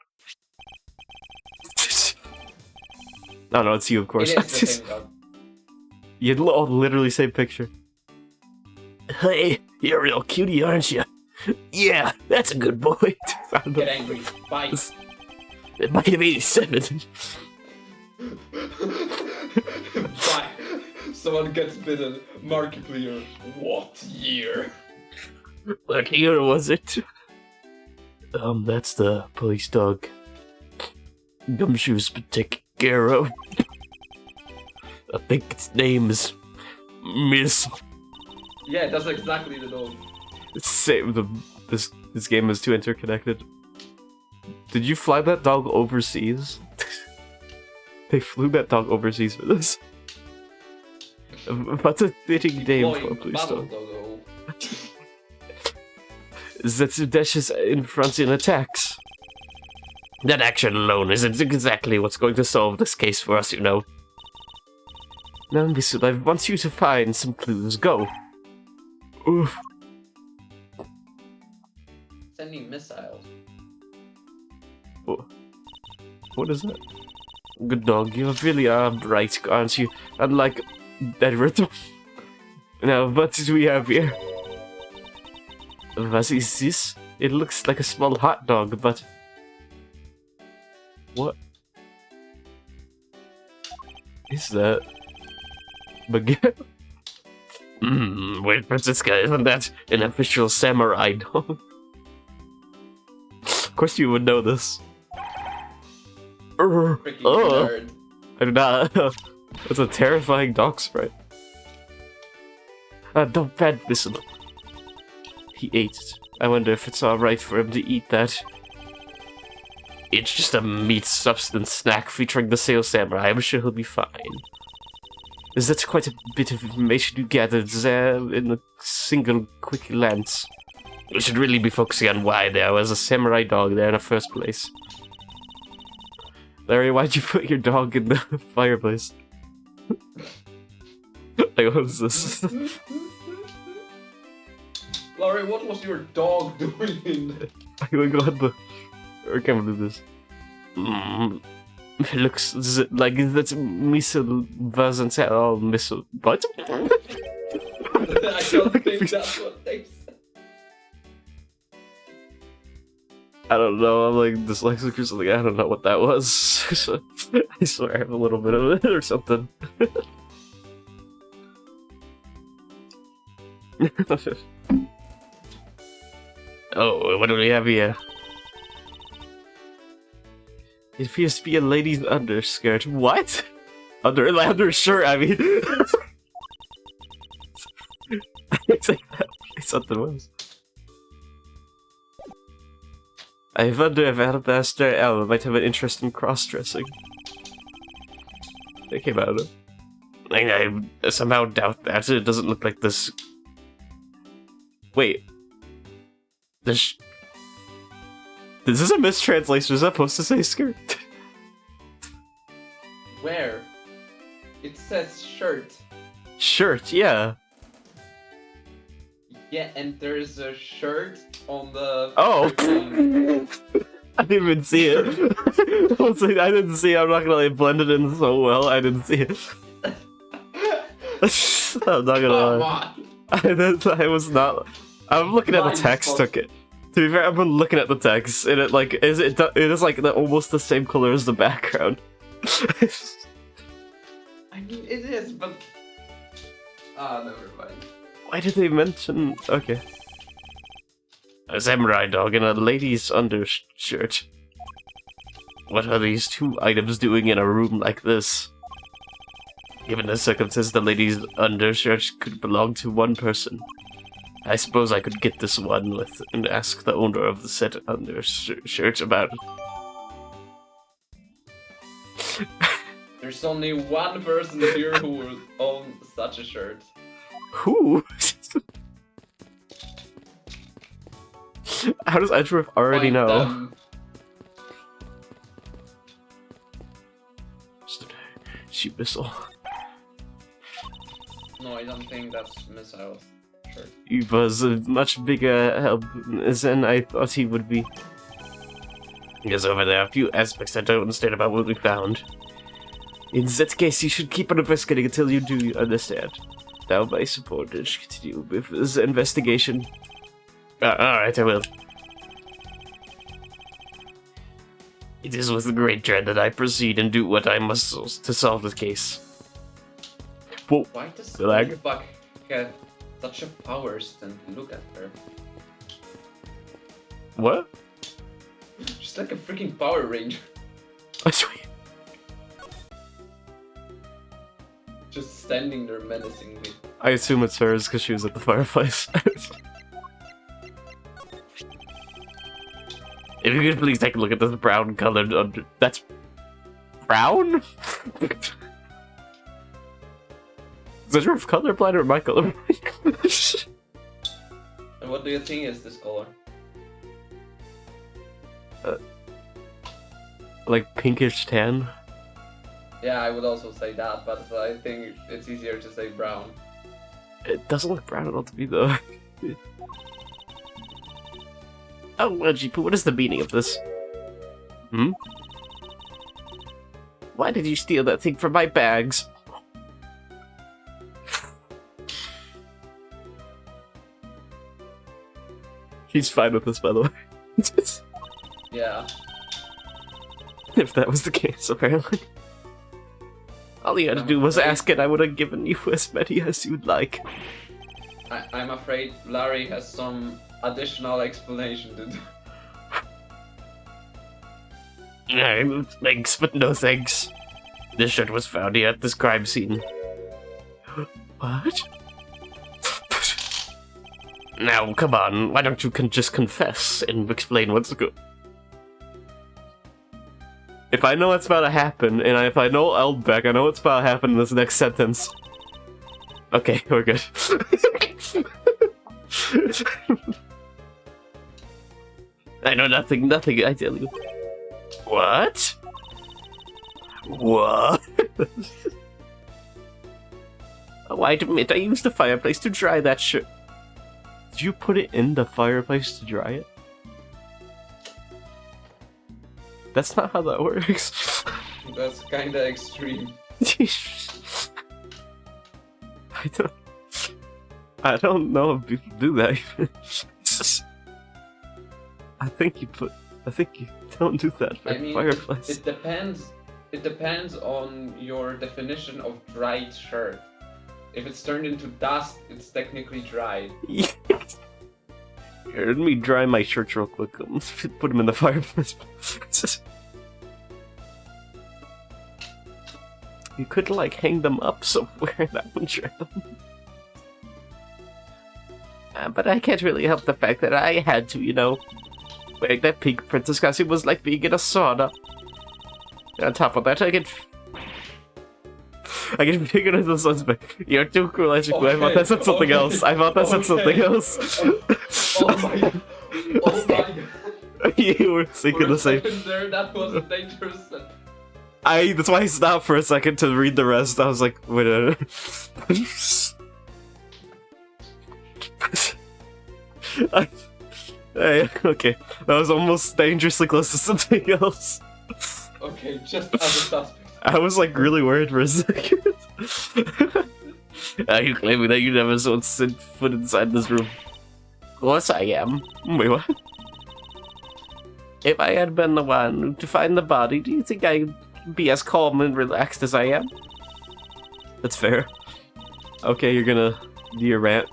[SPEAKER 1] Oh no, it's you, of course.
[SPEAKER 2] It is the same dog.
[SPEAKER 1] You literally same picture. Hey, you're a real cutie, aren't you? Yeah, that's a good boy.
[SPEAKER 2] Get angry. Bite.
[SPEAKER 1] It might have 87.
[SPEAKER 2] Bye. Someone gets bitten. Markiplier. What year?
[SPEAKER 1] What year was it? That's the police dog. Gumshoe's been taken care of. I think its name is Miss.
[SPEAKER 2] Yeah, that's exactly the dog.
[SPEAKER 1] It's same. This game is too interconnected. Did you fly that dog overseas? They flew that dog overseas for this. What's a fitting name for a police dog? Zetsu dashes in front in attacks. That action alone isn't exactly what's going to solve this case for us, you know. Now, Misu, I want you to find some clues. Go. Oof.
[SPEAKER 2] Sending missiles.
[SPEAKER 1] What is that? Good dog, you really are bright, aren't you? Unlike Edward. Now, what do we have here? What is this? It looks like a small hot dog, but... What? Is that? Baguette? Wait, Francisca, isn't that an official samurai dog? Of course you would know this.
[SPEAKER 2] Freaking nerd.
[SPEAKER 1] I do not. That's a terrifying dog sprite. Don't bad whistle. He ate it. I wonder if it's alright for him to eat that. It's just a meat substance snack featuring the Sail Samurai. I'm sure he'll be fine. That's quite a bit of information you gathered there in a single quick glance. We should really be focusing on why there was a samurai dog there in the first place. Larry, why'd you put your dog in the fireplace? Like, what was this?
[SPEAKER 2] Larry, what was your dog doing in there?
[SPEAKER 1] Oh god, I can't believe this. It looks like that's missile wasn't all missile. What?
[SPEAKER 2] I don't think that's what they said.
[SPEAKER 1] I don't know, I'm like dyslexic or something, I don't know what that was. I swear I have a little bit of it or something. Oh, what do we have here? It appears to be a lady's underskirt. What? Undershirt, I mean. It's like that. Something was. I wonder if Alabaster L might have an interest in cross-dressing. They came out of it. I somehow doubt that. It doesn't look like this. Wait. This. Is this a mistranslation? Is that supposed to say skirt?
[SPEAKER 2] Where? It says shirt.
[SPEAKER 1] Shirt, yeah.
[SPEAKER 2] Yeah, and there's a shirt on the...
[SPEAKER 1] Oh! I didn't even see it. I was like, I didn't see it. I'm not gonna lie, it blended in so well. I didn't see it. I'm not gonna lie. I was not... I'm looking at the text, okay. To be fair, I've been looking at the text, and it like it is like almost the same color as the background.
[SPEAKER 2] I mean, it is, but never mind.
[SPEAKER 1] Why did they mention? Okay, a samurai dog and a lady's undershirt. What are these two items doing in a room like this? Given the circumstances, the lady's undershirt could belong to one person. I suppose I could get this one with and ask the owner of the said undershirt about it.
[SPEAKER 2] There's only one person here who would own such a shirt.
[SPEAKER 1] Who? How does Edgeworth already
[SPEAKER 2] Find
[SPEAKER 1] know?
[SPEAKER 2] them.
[SPEAKER 1] She whistle.
[SPEAKER 2] No, I don't think that's missiles. Sure.
[SPEAKER 1] He was a much bigger help than I thought he would be. Yes, over there are a few aspects I don't understand about what we found. In that case, you should keep on investigating until you do understand. Now, my supporters continue with this investigation. Alright, I will. It is with great dread that I proceed and do what I must to solve this case. Whoa,
[SPEAKER 2] Why does
[SPEAKER 1] the lag?
[SPEAKER 2] Oldbag have such a power stand? Look at her.
[SPEAKER 1] What?
[SPEAKER 2] She's like a freaking Power Ranger.
[SPEAKER 1] Oh, sweet.
[SPEAKER 2] Just standing there menacingly.
[SPEAKER 1] I assume it's hers because she was at the fireplace. If you could please take a look at this brown colored under... That's... brown? Is that your colorblind or my colorblind?
[SPEAKER 2] And what do you think is this color?
[SPEAKER 1] Like pinkish tan?
[SPEAKER 2] Yeah, I would also say that, but I think it's easier to say brown.
[SPEAKER 1] It doesn't look brown at all to me though. Oh, Jipu, what is the meaning of this? Hmm? Why did you steal that thing from my bags? He's fine with this, by the way.
[SPEAKER 2] Yeah.
[SPEAKER 1] If that was the case, apparently. All you had to do was ask it, I would have given you as many as you'd like.
[SPEAKER 2] I'm afraid Larry has some additional explanation to do.
[SPEAKER 1] Thanks, but no thanks. This shirt was found here at this crime scene. What? Now, come on, why don't you just confess and explain what's good? If I know what's about to happen, and if I know Oldbag, I know what's about to happen in this next sentence. Okay, we're good. I know nothing, I tell you. What? What? Oh, I admit, I used the fireplace to dry that shirt. Did you put it in the fireplace to dry it? That's not how that works.
[SPEAKER 2] That's kinda extreme.
[SPEAKER 1] I don't know if people do that. I think you don't do that for a fireplace.
[SPEAKER 2] It depends. It depends on your definition of dried shirt. If it's turned into dust, it's technically dried.
[SPEAKER 1] Here, let me dry my shirts real quick. Put them in the fireplace. You could, like, hang them up somewhere that would dry them. But I can't really help the fact that I had to, you know, wearing that pink princess costume was like being in a sauna. And on top of that, I get bigger than the suspect. You're too cool, Magical. I thought that said something else. I thought that said something else.
[SPEAKER 2] Oh my god. Oh my god.
[SPEAKER 1] You were thinking the same.
[SPEAKER 2] There, that was a dangerous step.
[SPEAKER 1] That's why I stopped for a second to read the rest. I was like, wait a minute. Hey, okay. That was almost dangerously close to something else.
[SPEAKER 2] Okay, just as a suspect.
[SPEAKER 1] I was like really worried for a second. Are you claiming that you never saw set foot inside this room? Of course I am. Wait, what? If I had been the one to find the body, do you think I'd be as calm and relaxed as I am? That's fair. Okay, you're gonna do your rant.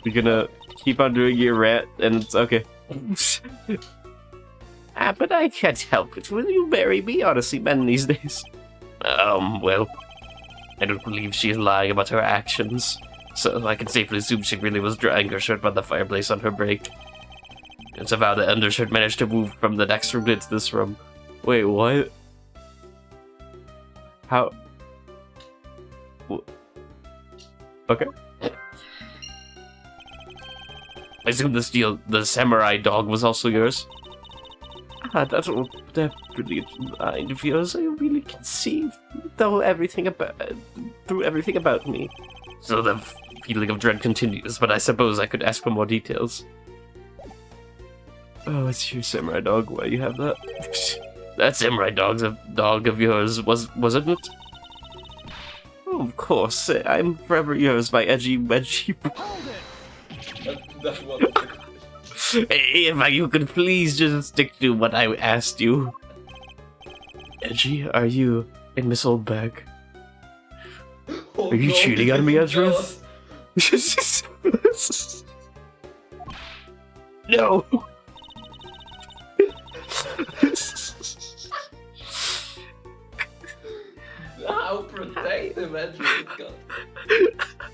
[SPEAKER 1] You're gonna keep on doing your rant, and it's okay. But I can't help it. Will you marry me? Honestly, men these days. Well, I don't believe she is lying about her actions, so I can safely assume she really was drying her shirt by the fireplace on her break. And somehow the undershirt managed to move from the next room into this room. Wait, what? How? Okay. I assume the samurai dog was also yours? That will definitely mind of yours. I really can see through everything about me. So the feeling of dread continues, but I suppose I could ask for more details. Oh, it's your samurai dog. Why you have that? That samurai dog's a dog of yours, wasn't it? Oh, of course. I'm forever yours, my edgy wedgie.
[SPEAKER 2] That was
[SPEAKER 1] Hey, if you could please just stick to what I asked you. Edgy, are you in Miss Oldbag?
[SPEAKER 2] Oh,
[SPEAKER 1] are you cheating on me, Ezrith? No!
[SPEAKER 2] How protective Ezrith got.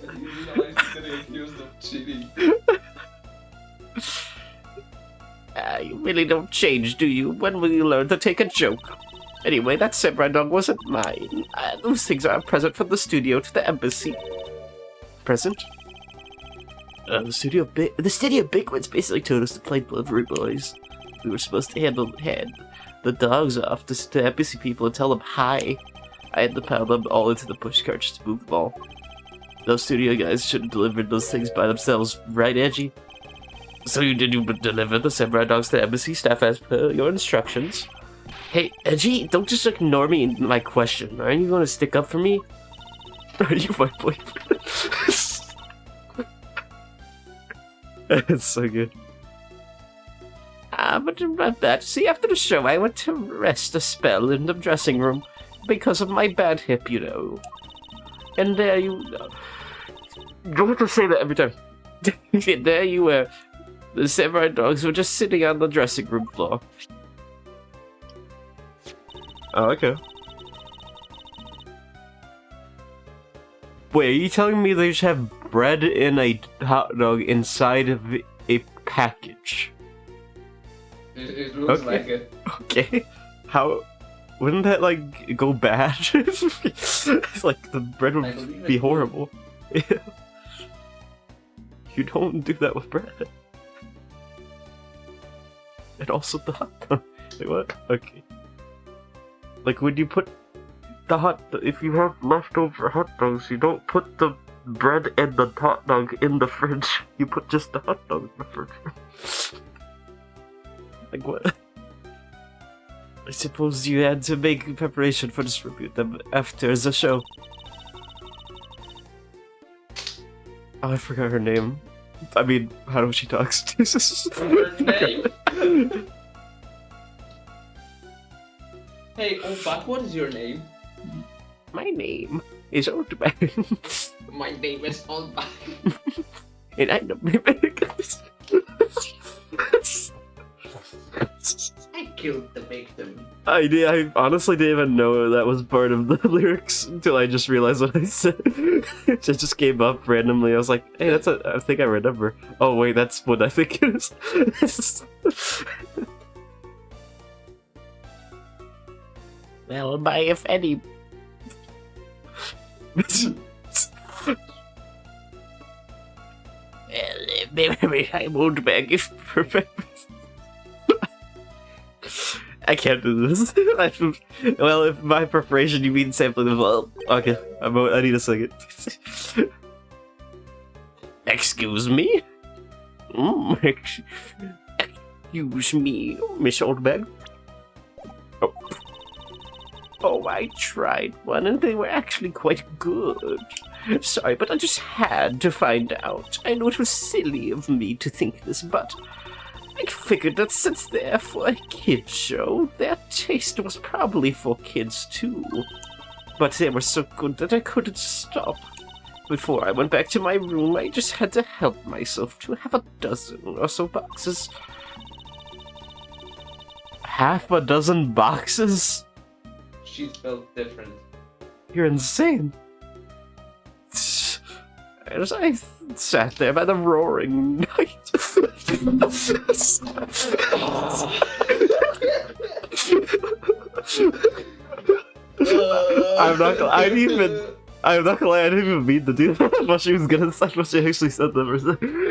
[SPEAKER 2] And he realized he's getting accused of cheating.
[SPEAKER 1] You really don't change, do you? When will you learn to take a joke? Anyway, that samurai dog wasn't mine. Those things are a present from the studio to the embassy. Present? The studio Bigwoods basically told us to play delivery boys. We were supposed to hand the dogs off to the embassy people and tell them hi. I had to pile them all into the pushcart just to move them all. Those studio guys should have delivered those things by themselves, right, Edgy? So you deliver the samurai dogs to the embassy staff as per your instructions? Hey, Edgy, don't just ignore me and my question. Aren't you going to stick up for me? Are you my boyfriend? It's so good. But about that, see, after the show, I went to rest a spell in the dressing room because of my bad hip, you know. And there you have to say that every time. There you were. The samurai dogs were just sitting on the dressing room floor. Oh, okay. Wait, are you telling me they just have bread in a hot dog inside of a package?
[SPEAKER 2] It looks like it.
[SPEAKER 1] Okay. How... Wouldn't that, like, go bad? It's like, the bread would be horrible. You don't do that with bread. And also the hot dog. Wait, what? Okay. Like, when you put the if you have leftover hot dogs, you don't put the bread and the hot dog in the fridge. You put just the hot dog in the fridge. Like, what? I suppose you had to make preparation for this review them after the show. Oh, I forgot her name. I mean, how she talks.
[SPEAKER 2] Her name? Hey, Oldbag, what is your name?
[SPEAKER 1] My name is Oldbag.
[SPEAKER 2] My name is Oldbag.
[SPEAKER 1] And I'm the
[SPEAKER 2] I killed the victim.
[SPEAKER 1] I honestly didn't even know that was part of the lyrics until I just realized what I said. It just came up randomly. I was like, hey, I think I remember. Oh wait, that's what I think it is. Well, by if any... Maybe I'm Oldbag if perfect. I can't do this. Well, if by preparation you mean sampling as well. Okay, I need to sing it. Excuse me? Excuse me, Miss Oldbag. Oh. Oh, I tried one and they were actually quite good. Sorry, but I just had to find out. I know it was silly of me to think this, but I figured that since they're for a kid's show, their taste was probably for kids too. But they were so good that I couldn't stop. Before I went back to my room, I just had to help myself to have a dozen or so boxes. Half a dozen boxes?
[SPEAKER 2] She felt different.
[SPEAKER 1] You're insane. I sat there by the roaring night. I'm not gonna lie, I didn't even mean to do that. What she was gonna say, what she actually said that.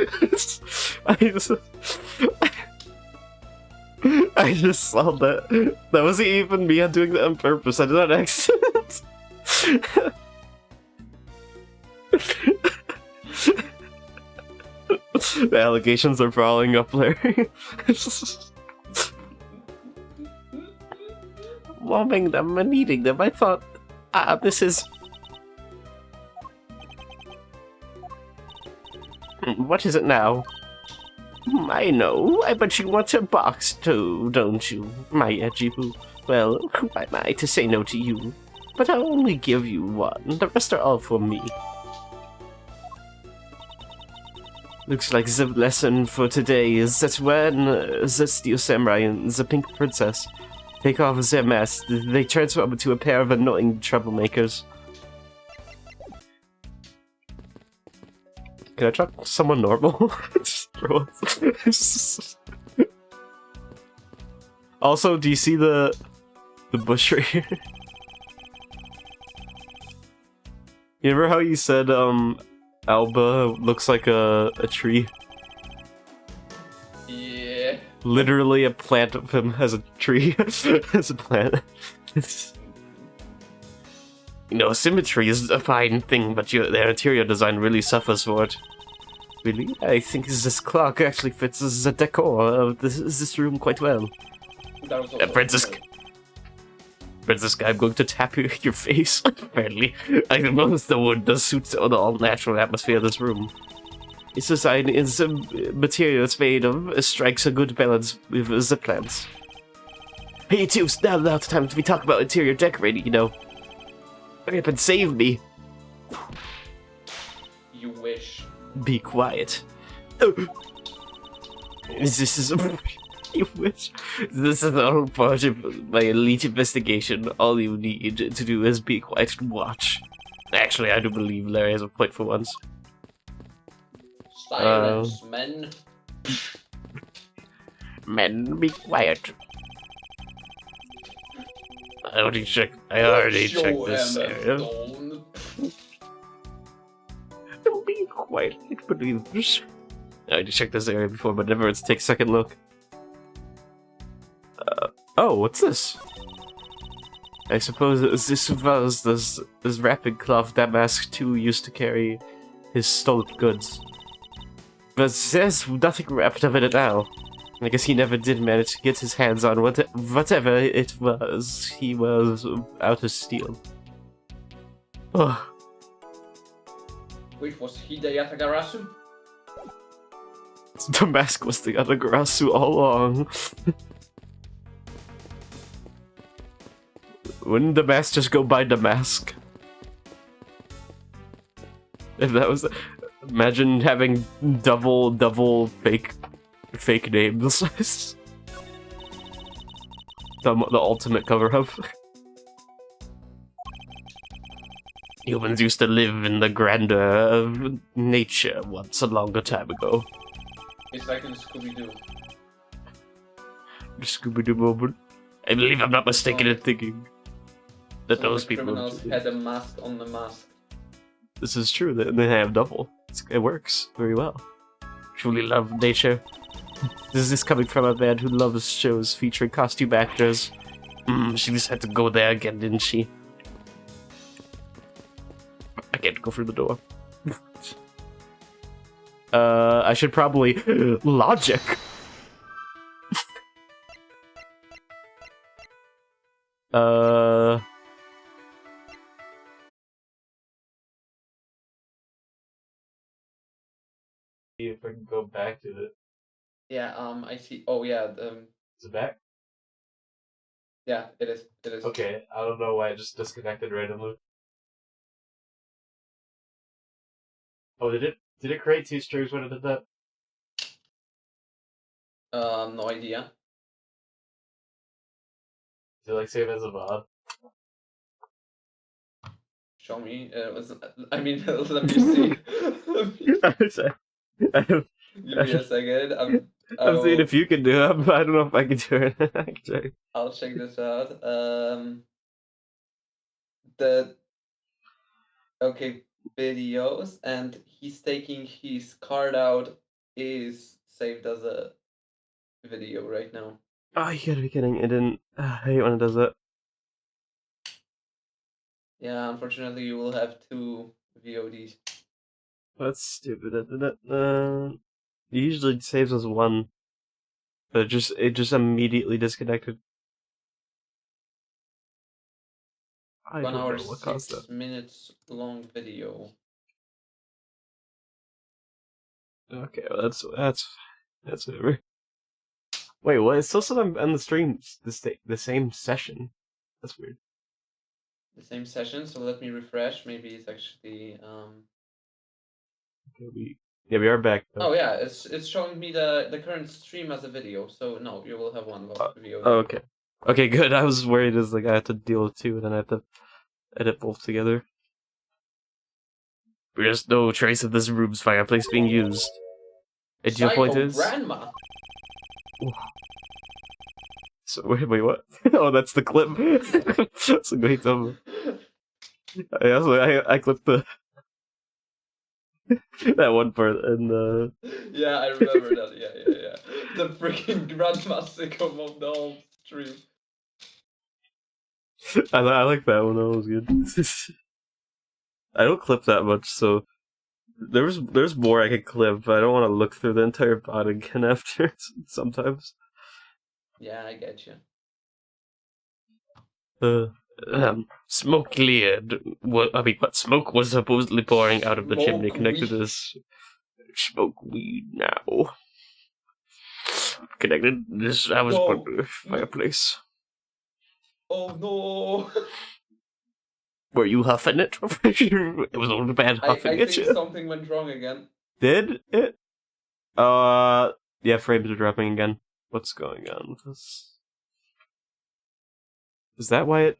[SPEAKER 1] I just saw that. That wasn't even me doing that on purpose. I did that on accident. The allegations are falling up, Larry. Warming them and eating them, I thought, this is... What is it now? I know, I bet you want a box too, don't you, my edgy boo? Well, who am I to say no to you? But I'll only give you one, the rest are all for me. Looks like the lesson for today is that when the Steel Samurai and the Pink Princess take off their masks, they transform into a pair of annoying troublemakers. Can I try someone normal? Also, do you see the bush right here? You remember how you said Alba looks like a tree?
[SPEAKER 2] Yeah.
[SPEAKER 1] Literally a plant of him as a tree. As a plant. You know, symmetry is a fine thing, but their interior design really suffers for it. Really? I think this clock actually fits the decor of this room quite well. Princess, I'm going to tap your face. Apparently, I suppose the wood does suit the all-natural atmosphere of this room. Its design is a material it's made of strikes a good balance with the plants. Hey, too, now's the time to be talking about interior decorating, you know. Hurry up and save me.
[SPEAKER 2] You wish.
[SPEAKER 1] Be quiet. Oh. This is... You wish. This is all part of my elite investigation. All you need to do is be quiet and watch. Actually, I do believe Larry has a point for once.
[SPEAKER 2] Silence, men.
[SPEAKER 1] Men, be quiet. I already checked this area. Don't be quiet, believers. I already checked this area before, but never take a second look. Oh, what's this? I suppose this was this wrapping cloth that Mask 2 used to carry his stolen goods. But there's nothing wrapped up in it now. I guess he never did manage to get his hands on whatever it was he was out to steal. Oh.
[SPEAKER 2] Wait, was he the Yatagarasu?
[SPEAKER 1] The mask was the Yatagarasu all along. Wouldn't the mask just go by the mask? If that was... Imagine having double fake names. the ultimate cover-up. Humans used to live in the grandeur of nature once a longer time ago.
[SPEAKER 2] It's like in Scooby-Doo.
[SPEAKER 1] The Scooby-Doo moment. I believe I'm not mistaken in thinking that those people...
[SPEAKER 2] criminals had a mask on the mask.
[SPEAKER 1] This is true, they have double. It works very well. Truly love nature. This is coming from a man who loves shows featuring costume actors. She just had to go there again, didn't she? I can't go through the door. I should probably... Logic! See if I can go back to it.
[SPEAKER 2] Yeah, I see. Oh, yeah,
[SPEAKER 1] Is it back?
[SPEAKER 2] Yeah, it is. It is.
[SPEAKER 1] Okay, I don't know why it just disconnected randomly. Oh, did it create 2 streams when it did that?
[SPEAKER 2] No idea.
[SPEAKER 1] Did it like save as a VOD?
[SPEAKER 2] Show me. I mean, let me see. Give me a second.
[SPEAKER 1] I'm seeing if you can do it, but I don't know if I can do it. Actually.
[SPEAKER 2] I'll check this out. Okay, videos, and he's taking his card out is saved as a video right now.
[SPEAKER 1] Oh, you gotta be kidding. It didn't. I hate when it does that.
[SPEAKER 2] Yeah, unfortunately, you will have 2 VODs.
[SPEAKER 1] That's stupid. It usually saves as 1. But it just immediately disconnected.
[SPEAKER 2] 1 hour 6 minutes long video.
[SPEAKER 1] Okay, well, that's whatever. Wait, what? It still said I'm on the stream the same session. That's weird.
[SPEAKER 2] The same session, so let me refresh. Maybe it's actually
[SPEAKER 1] Okay, we are back though.
[SPEAKER 2] Oh yeah, it's showing me the current stream as a video, so no, you will have 1 video.
[SPEAKER 1] Oh, okay. Okay, good. I was worried as like I had to deal with 2 and then I had to edit both together. There's no trace of this room's fireplace being used. And your point is?
[SPEAKER 2] Grandma.
[SPEAKER 1] So wait, what? Oh, that's the clip. That's a great number. I clipped that one part and
[SPEAKER 2] Yeah, I remember that. Yeah. The freaking grandma sitcom of the whole stream.
[SPEAKER 1] I like that one. That was good. I don't clip that much, so there's more I could clip, but I don't want to look through the entire pod again after sometimes.
[SPEAKER 2] Yeah, I get you.
[SPEAKER 1] Smoke cleared. What smoke was supposedly pouring out of the chimney connected to this smoke weed now. Connected this. I was
[SPEAKER 2] No.
[SPEAKER 1] under the fireplace.
[SPEAKER 2] Oh no!
[SPEAKER 1] Were you huffing it? It was all bad
[SPEAKER 2] I
[SPEAKER 1] huffing
[SPEAKER 2] think
[SPEAKER 1] it.
[SPEAKER 2] something went wrong again.
[SPEAKER 1] Did it? Yeah, frames are dropping again. What's going on with this? Is that why it...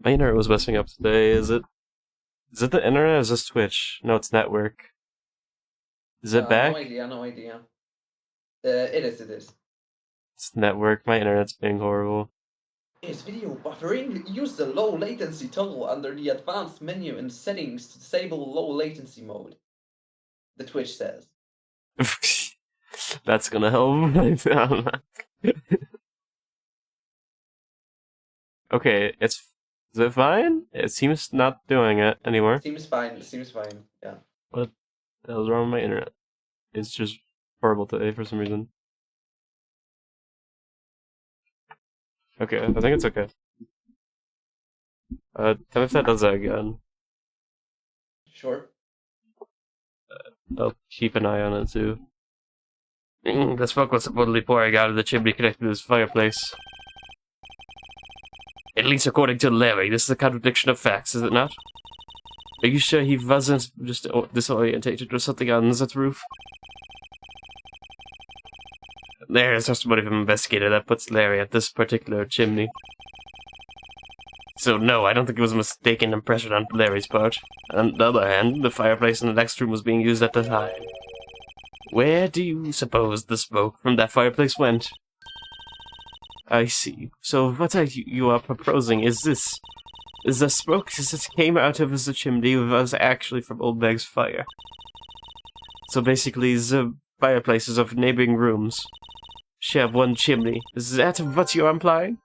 [SPEAKER 1] My internet was messing up today, is it? Is it the internet or is this Twitch? No, it's network. Is it back?
[SPEAKER 2] No idea. It is.
[SPEAKER 1] It's network. My internet's being horrible.
[SPEAKER 2] Is video buffering? Use the low latency toggle under the advanced menu in settings to disable low latency mode. The Twitch says.
[SPEAKER 1] That's gonna help. Okay, is it fine? It seems not doing it anymore.
[SPEAKER 2] Seems fine, yeah.
[SPEAKER 1] What the hell's wrong with my internet? It's just horrible today for some reason. Okay, I think it's okay. Tell me if that does that again.
[SPEAKER 2] Sure.
[SPEAKER 1] I'll keep an eye on it too. The smoke was supposedly pouring out of the chimney connected to this fireplace. At least according to Larry, this is a contradiction of facts, is it not? Are you sure he wasn't just disorientated or something on that roof? There is testimony from an investigator that puts Larry at this particular chimney. So no, I don't think it was a mistaken impression on Larry's part. On the other hand, the fireplace in the next room was being used at the time. Where do you suppose the smoke from that fireplace went? I see. So what you are proposing is this. Is the smoke that came out of the chimney was actually from Oldbag's fire. So basically the fireplaces of neighboring rooms share one chimney. Is that what you're implying?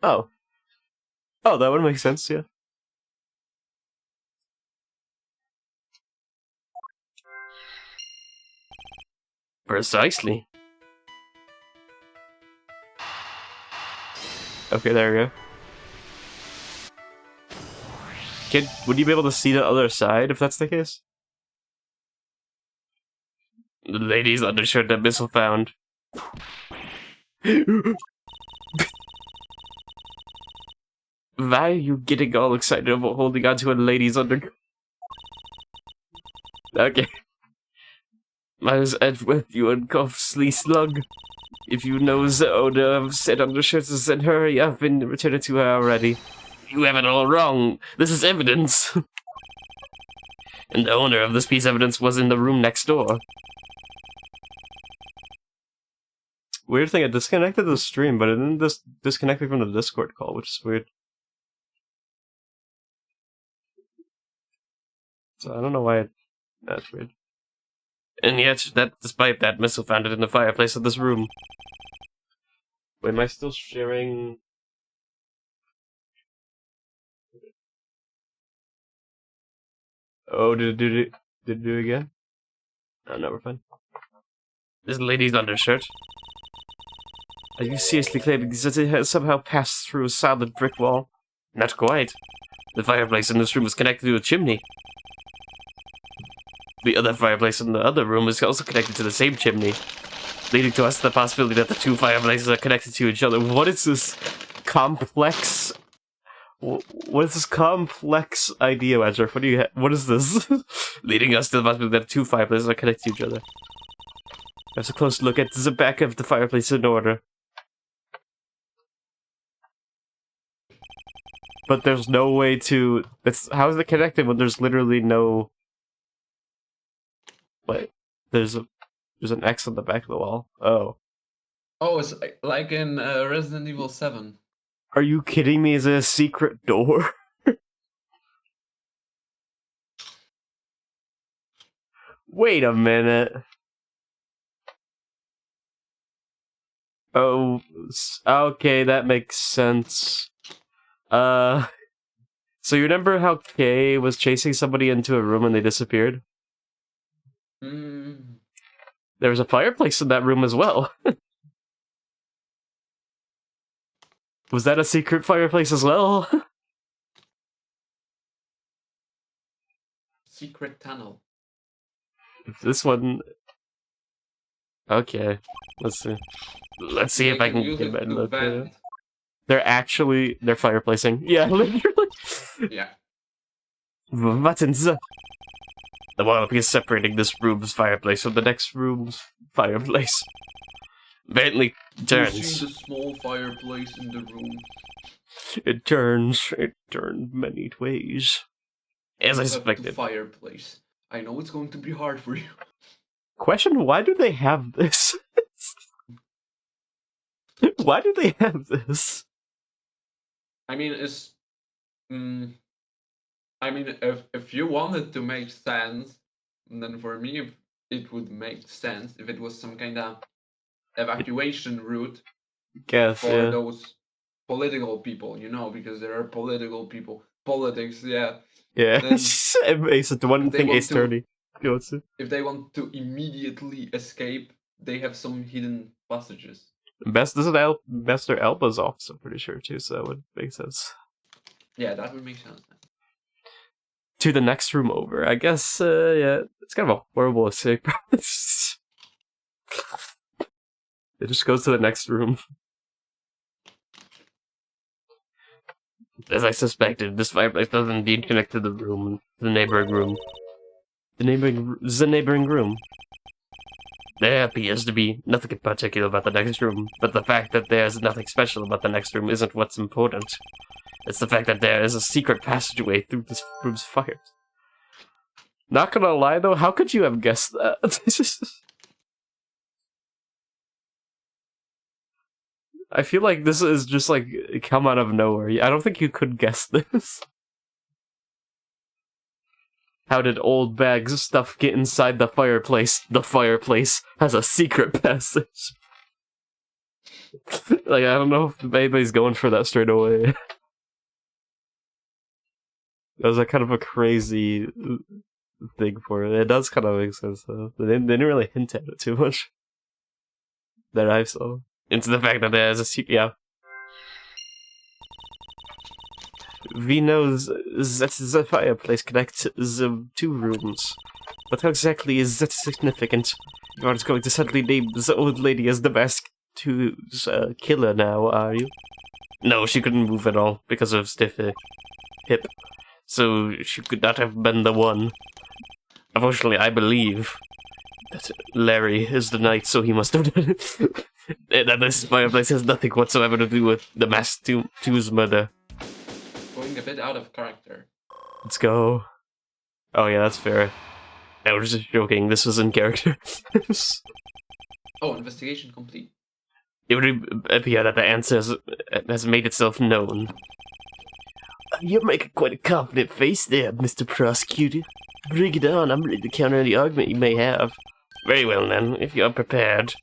[SPEAKER 1] Oh. Oh, that would make sense, yeah. Precisely. Okay, there we go. Kid, would you be able to see the other side if that's the case? The lady's undershirt that Missile found. Why are you getting all excited about holding on to a lady's under... Okay. Might as Edgeworth, you unconsciously slug. If you know the owner of said undershirts, then hurry up and return it to her already. You have it all wrong. This is evidence. And the owner of this piece of evidence was in the room next door. Weird thing, it disconnected the stream, but it didn't disconnect me from the Discord call, which is weird. So I don't know why that's weird. And yet, despite that, Missile found it in the fireplace of this room. Wait, am I still sharing? Oh, did it do it again? Oh, no, we're fine. This lady's undershirt. Are you seriously claiming that it has somehow passed through a solid brick wall? Not quite. The fireplace in this room is connected to a chimney. The other fireplace in the other room is also connected to the same chimney, leading to us the possibility that the two fireplaces are connected to each other. What is this complex... What is this complex idea, Edger? What is this? Leading us to the possibility that two fireplaces are connected to each other. There's a close look at the back of the fireplace in order. But there's no way to... How is it connected when there's literally no... Wait, there's an X on the back of the wall. Oh.
[SPEAKER 2] Oh, it's like in Resident Evil 7.
[SPEAKER 1] Are you kidding me? Is it a secret door? Wait a minute. Oh, okay, that makes sense. So you remember how Kay was chasing somebody into a room and they disappeared? There was a fireplace in that room as well. Was that a secret fireplace as well?
[SPEAKER 2] secret tunnel.
[SPEAKER 1] This one... Okay, let's see. Let's see if I can
[SPEAKER 2] use
[SPEAKER 1] get
[SPEAKER 2] it
[SPEAKER 1] it.
[SPEAKER 2] to vent.
[SPEAKER 1] They're fireplacing. Yeah, literally.
[SPEAKER 2] Yeah.
[SPEAKER 1] Buttons. The wall is separating this room's fireplace from the next room's fireplace. Bentley turns.
[SPEAKER 2] You see the small fireplace in the room.
[SPEAKER 1] It turns. It turned many ways. As I suspected.
[SPEAKER 2] Fireplace. I know it's going to be hard for you.
[SPEAKER 1] Question, why do they have this? Why do they have this?
[SPEAKER 2] I mean, if you wanted to make sense, then for me, it would make sense if it was some kind of evacuation route for those political people, because there are political people. Politics, yeah.
[SPEAKER 1] Yeah. It's the one thing Ace Attorney goes to.
[SPEAKER 2] If they want to immediately escape, they have some hidden passages.
[SPEAKER 1] Best their elbows off, so I'm pretty sure too, so that would make sense.
[SPEAKER 2] Yeah, that would make sense.
[SPEAKER 1] To the next room over. I guess, yeah, it's kind of a horrible escape. It just goes to the next room. As I suspected, this fireplace does indeed connect to the neighboring room. The neighboring room. There appears to be nothing in particular about the next room, but the fact that there's nothing special about the next room isn't what's important. It's the fact that there is a secret passageway through this room's fires. Not gonna lie though, how could you have guessed that? I feel like this is just like come out of nowhere. I don't think you could guess this. How did Oldbag's stuff get inside the fireplace? The fireplace has a secret passage. Like, I don't know if anybody's going for that straight away. That was a kind of a crazy thing for it. It does kind of make sense, though. They didn't really hint at it too much. That I saw. Into the fact that there's a secret, yeah. We know that the fireplace connects the two rooms. But how exactly is that significant? You aren't going to suddenly name the old lady as the Mask 2's killer now, are you? No, she couldn't move at all because of stiff hip. So she could not have been the one. Unfortunately, I believe that Larry is the knight, so he must have done it. And that this fireplace has nothing whatsoever to do with the Mask 2's murder.
[SPEAKER 2] Going a bit out of character.
[SPEAKER 1] Let's go. Oh yeah, that's fair. I was just joking, this was in character.
[SPEAKER 2] Oh, investigation complete.
[SPEAKER 1] It would appear that the answer has made itself known. You're making quite a confident face there, Mr. Prosecutor. Bring it on, I'm ready to counter any argument you may have. Very well then, if you're prepared,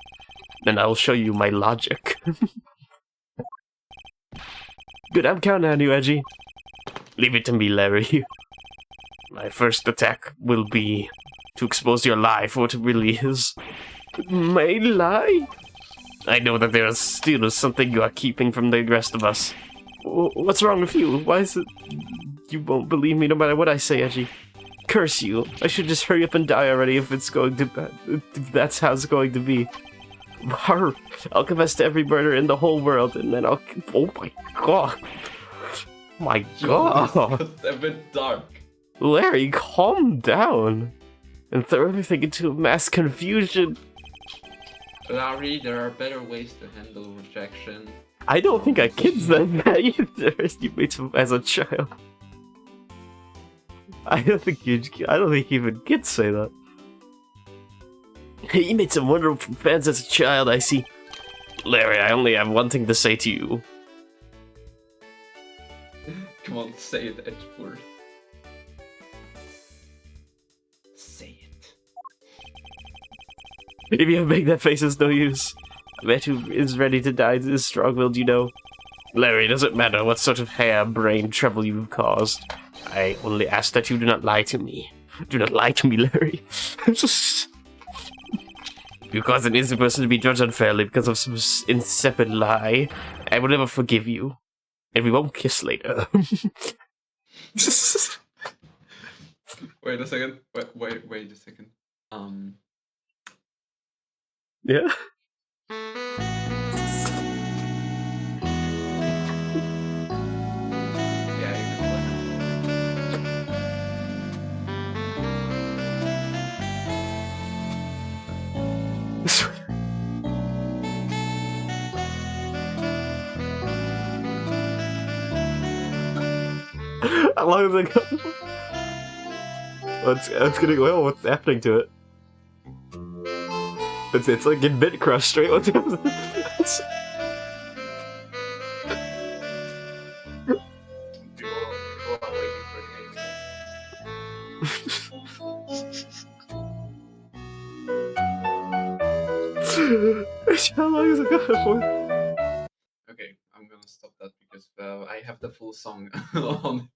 [SPEAKER 1] then I'll show you my logic. Good, I'm counting on you, Edgy. Leave it to me, Larry. My first attack will be to expose your lie for what it really is. My lie? I know that there is still something you are keeping from the rest of us. What's wrong with you? Why is it you won't believe me no matter what I say, Edgy? Curse you. I should just hurry up and die already if that's how it's going to be. I'll confess to every murder in the whole world, and then I'll... Oh my god. My god.
[SPEAKER 2] It's a bit dark.
[SPEAKER 1] Larry, calm down. And throw everything into mass confusion.
[SPEAKER 2] Larry, there are better ways to handle rejection.
[SPEAKER 1] I don't think a kid's done that either. You made him as a child. I don't think even kids say that. You made some wonderful fans as a child, I see. Larry, I only have one thing to say to you.
[SPEAKER 2] Come on, say it, Edgeworth. Say it.
[SPEAKER 1] If you make that face, it's no use. I bet who is ready to die is strong-willed, you know. Larry, does it matter what sort of hair-brain trouble you've caused? I only ask that you do not lie to me. Do not lie to me, Larry. You cause an innocent person to be judged unfairly because of some insipid lie. I will never forgive you. And we won't kiss later.
[SPEAKER 2] Wait, Wait a second. Wait a second.
[SPEAKER 1] Yeah.
[SPEAKER 2] Yeah, you can
[SPEAKER 1] How long is it going? It's getting well. What's happening to it? It's like in bit crush straight. What's happening?
[SPEAKER 2] People are waiting for the game.
[SPEAKER 1] How long is it going for?
[SPEAKER 2] Okay, I'm gonna stop that because I have the full song on.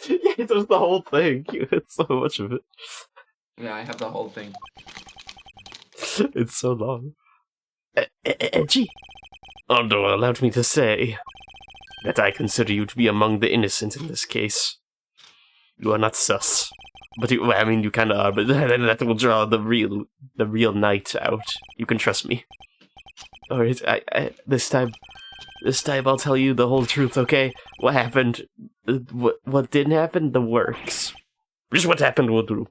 [SPEAKER 1] Yeah, it's just the whole thing. It's so much of it.
[SPEAKER 2] Yeah, I have the whole thing.
[SPEAKER 1] It's so long. Edgy. Although allowed me to say that I consider you to be among the innocent in this case. You are not sus. But you kind of are, but that will draw the real knight out. You can trust me. Alright, this time I'll tell you the whole truth, okay? What happened? What didn't happen? The works. Just what happened will do.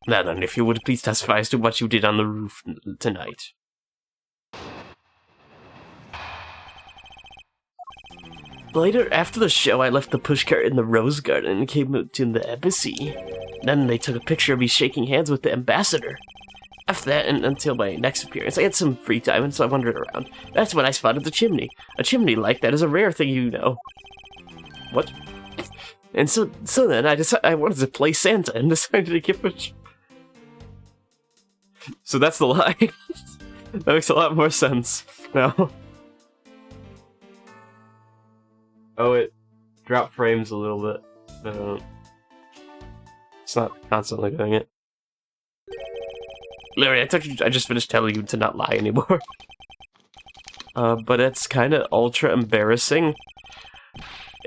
[SPEAKER 1] Now then, if you would please testify as to what you did on the roof tonight. Later, after the show, I left the pushcart in the rose garden and came out to the embassy. Then they took a picture of me shaking hands with the ambassador. After that, and until my next appearance, I had some free time, and so I wandered around. That's when I spotted the chimney. A chimney like that is a rare thing, you know. What? And so then I wanted to play Santa and decided to give it. So that's the lie. That makes a lot more sense now. Oh, it dropped frames a little bit. It's not constantly doing it. Larry, I just finished telling you to not lie anymore. But it's kind of ultra embarrassing.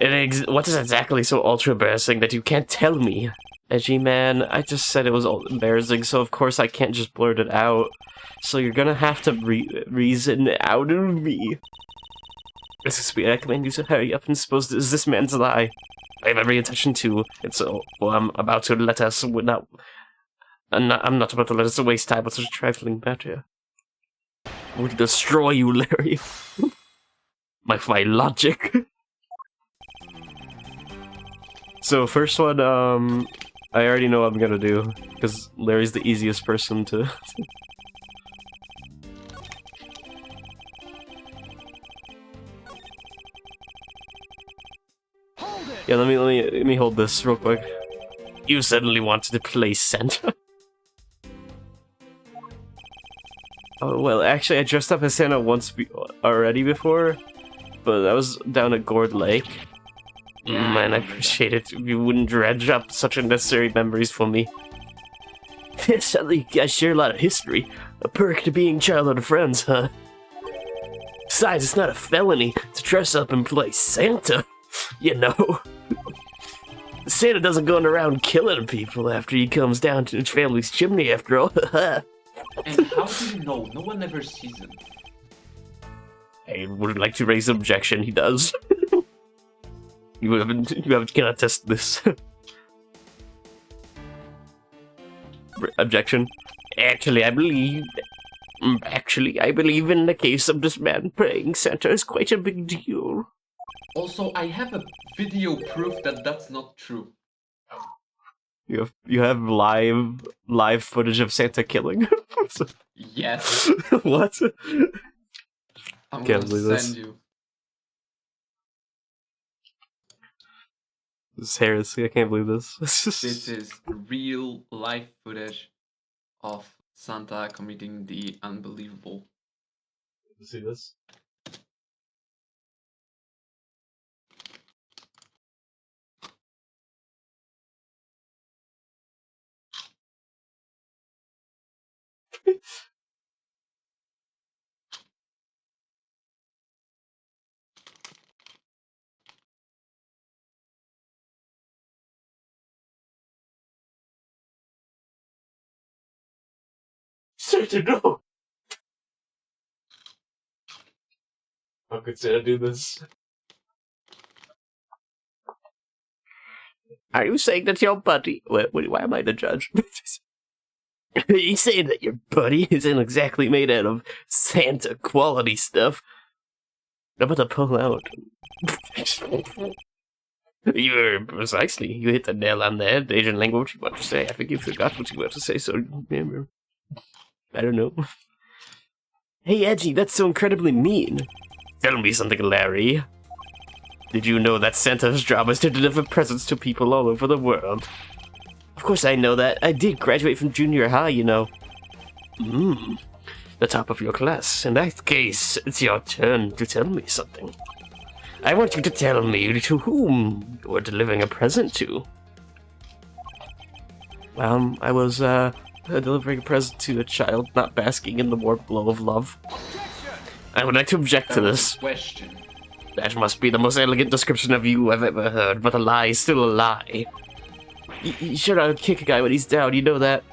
[SPEAKER 1] What is exactly so ultra embarrassing that you can't tell me? Edgy man, I just said it was embarrassing, so of course I can't just blurt it out. So you're gonna have to reason out of me. Mrs. Speed, I command you to hurry up and dispose of this man's lie. I have every intention to, and so, well, I'm about to let us, I'm not about to let us waste time with such a trifling matter. I would destroy you, Larry. My logic. So, first one, I already know what I'm gonna do, because Larry's the easiest person to... Yeah, let me hold this real quick. You suddenly wanted to play Santa. Oh, well, actually, I dressed up as Santa once already before, but that was down at Gourd Lake. Man, I appreciate it if you wouldn't dredge up such unnecessary memories for me. Suddenly, you guys share a lot of history. A perk to being childhood friends, huh? Besides, it's not a felony to dress up and play Santa, you know. Santa doesn't go around killing people after he comes down to his family's chimney, after all.
[SPEAKER 2] And how do you know? No one ever sees him.
[SPEAKER 1] I would like to raise an objection. He does. You cannot test this. Objection. Actually, I believe in the case of this man praying Santa is quite a big deal.
[SPEAKER 2] Also, I have a video proof that that's not true.
[SPEAKER 1] You have live footage of Santa killing?
[SPEAKER 2] Yes.
[SPEAKER 1] What?
[SPEAKER 2] I'm
[SPEAKER 1] Can't
[SPEAKER 2] gonna
[SPEAKER 1] believe
[SPEAKER 2] send
[SPEAKER 1] this.
[SPEAKER 2] you.
[SPEAKER 1] This is heresy. I can't believe this.
[SPEAKER 2] This is real live footage of Santa committing the unbelievable.
[SPEAKER 1] See this? Santa, no! How could Santa do this? Are you saying that your buddy... Wait, why am I the judge? Are you saying that your buddy isn't exactly made out of Santa quality stuff? I'm about to pull out. You're precisely. You hit the nail on the head. Asian language you want to say. I think you forgot what you want to say, so remember. I don't know. Hey, Edgy, that's so incredibly mean. Tell me something, Larry. Did you know that Santa's job is to deliver presents to people all over the world? Of course I know that. I did graduate from junior high, you know. The top of your class. In that case, it's your turn to tell me something. I want you to tell me to whom you are delivering a present to. I was, delivering a present to a child not basking in the warm glow of love. I would like to object to this.
[SPEAKER 2] Question.
[SPEAKER 1] That must be the most elegant description of you I've ever heard, but a lie is still a lie. You sure I would kick a guy when he's down, you know that?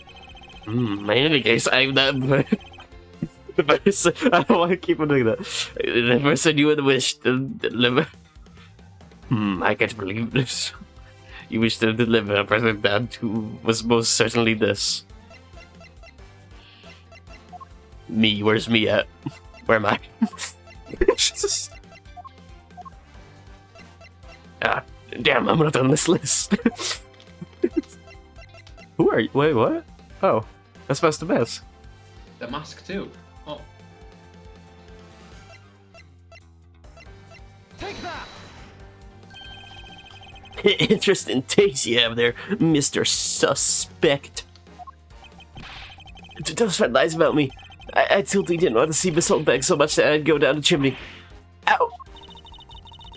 [SPEAKER 1] In any case, I'm that... The person, I don't want to keep on doing that. The person you would wish to deliver. I can't believe this. You wish to deliver a present that who was most certainly this. Me, where's me at? Where am I? Jesus. Damn, I'm not on this list. Who are you? Wait, what? Oh, that's supposed to miss.
[SPEAKER 2] The mask too. Oh.
[SPEAKER 3] Take that!
[SPEAKER 1] Interesting taste you have there, Mr. Suspect. Don't spread lies about me. I totally didn't want to see Miss Oldbag so much that I'd go down the chimney. Ow!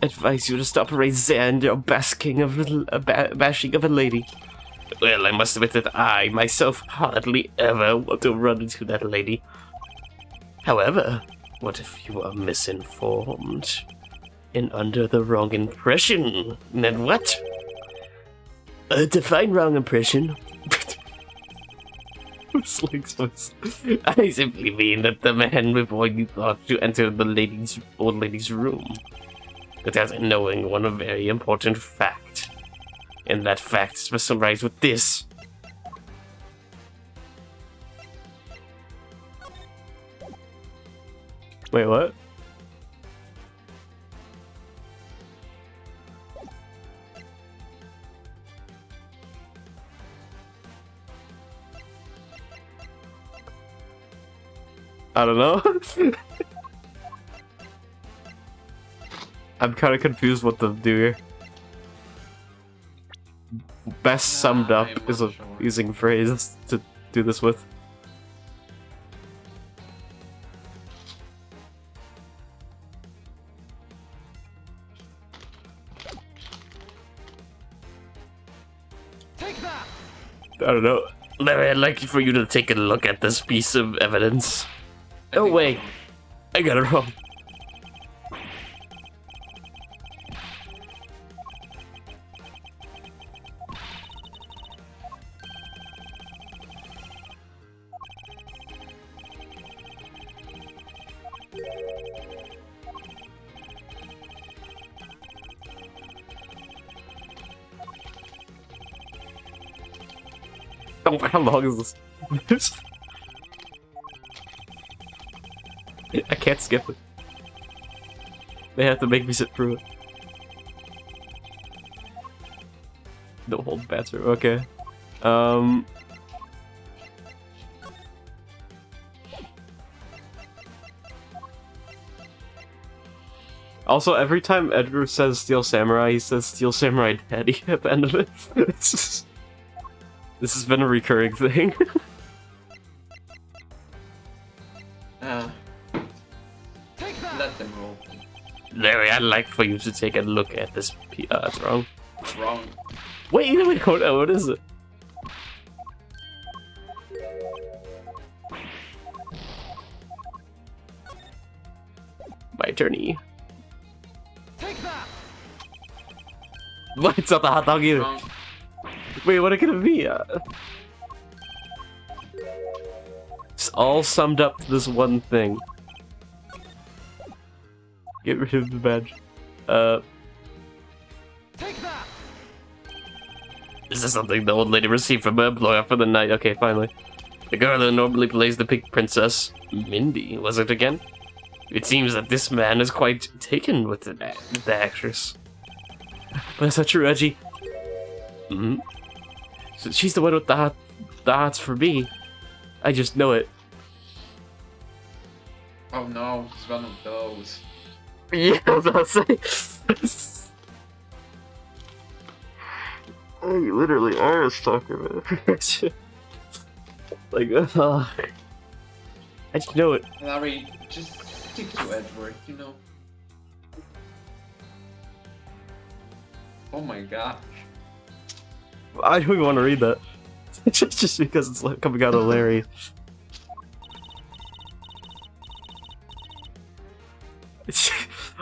[SPEAKER 1] I advise you to stop raising and your bashing of a lady. Well, I must admit that I, myself, hardly ever want to run into that lady. However, what if you are misinformed and under the wrong impression? Then what? Define wrong impression. I simply mean that the man before you thought to enter the old lady's room without knowing one very important fact. And that fact is summarized with this. Wait, what? I don't know. I'm kind of confused what to do here. Best summed up is a using phrase to do this with.
[SPEAKER 3] Take that!
[SPEAKER 1] I don't know. Larry, I'd like for you to take a look at this piece of evidence. Oh wait, I got it wrong. Oh, how long is this? I can't skip it. They have to make me sit through it. No hold better. Okay. Also, every time Edgar says Steel Samurai, he says Steel Samurai Daddy at the end of it. This has been a recurring thing.
[SPEAKER 2] Let them roll.
[SPEAKER 1] Larry, I'd like for you to take a look at this. That's wrong.
[SPEAKER 2] Wrong.
[SPEAKER 1] Wait, hold on. What is it? My turny.
[SPEAKER 3] Take that!
[SPEAKER 1] What? It's not the hot dog either.
[SPEAKER 2] Wrong.
[SPEAKER 1] Wait, what could it be? all summed up to this one thing. Get rid of the badge.
[SPEAKER 3] Take that!
[SPEAKER 1] This is something the old lady received from her employer for the night. Okay, finally. The girl who normally plays the Pink Princess, Mindy, was it again? It seems that this man is quite taken with the actress. But is that true, Edgy? Mm-hmm. So she's the one with the hots for me. I just know it.
[SPEAKER 2] Oh no, it's one of those.
[SPEAKER 1] Yeah, I was about to say. Oh, you literally are a stalker, man. Like, I just know it.
[SPEAKER 2] Larry, just stick to Edward, you know. Oh my gosh.
[SPEAKER 1] I don't even want to read that. Just because it's like coming out of Larry.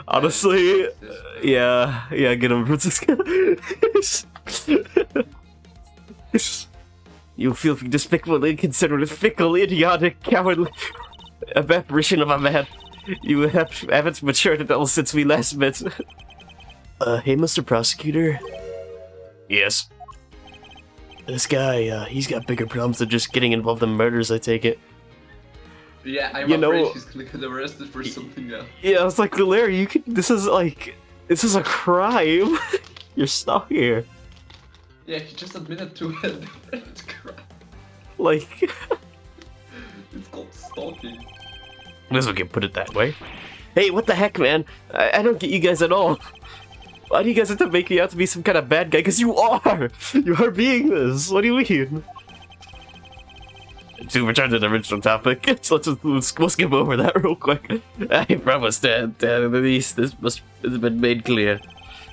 [SPEAKER 1] Honestly, yeah, get him, Francisco. You feel despicable, inconsiderate, fickle, idiotic, cowardly apparition of a man. You haven't matured at all since we last met. Hey, Mr. Prosecutor? Yes. This guy, he's got bigger problems than just getting involved in murders, I take it.
[SPEAKER 2] Yeah, I'm afraid he's gonna get arrested for something else.
[SPEAKER 1] Yeah, I was like, Larry, this is a crime. You're stuck here.
[SPEAKER 2] Yeah, he just admitted to it. It's crime.
[SPEAKER 1] Like...
[SPEAKER 2] It's called stalking.
[SPEAKER 1] I guess we can put it that way. Hey, what the heck, man? I don't get you guys at all. Why do you guys have to make me out to be some kind of bad guy? Because you are! You are being this! What do you mean? To return to the original topic, we'll skip over that real quick. I promise that at least this has been made clear.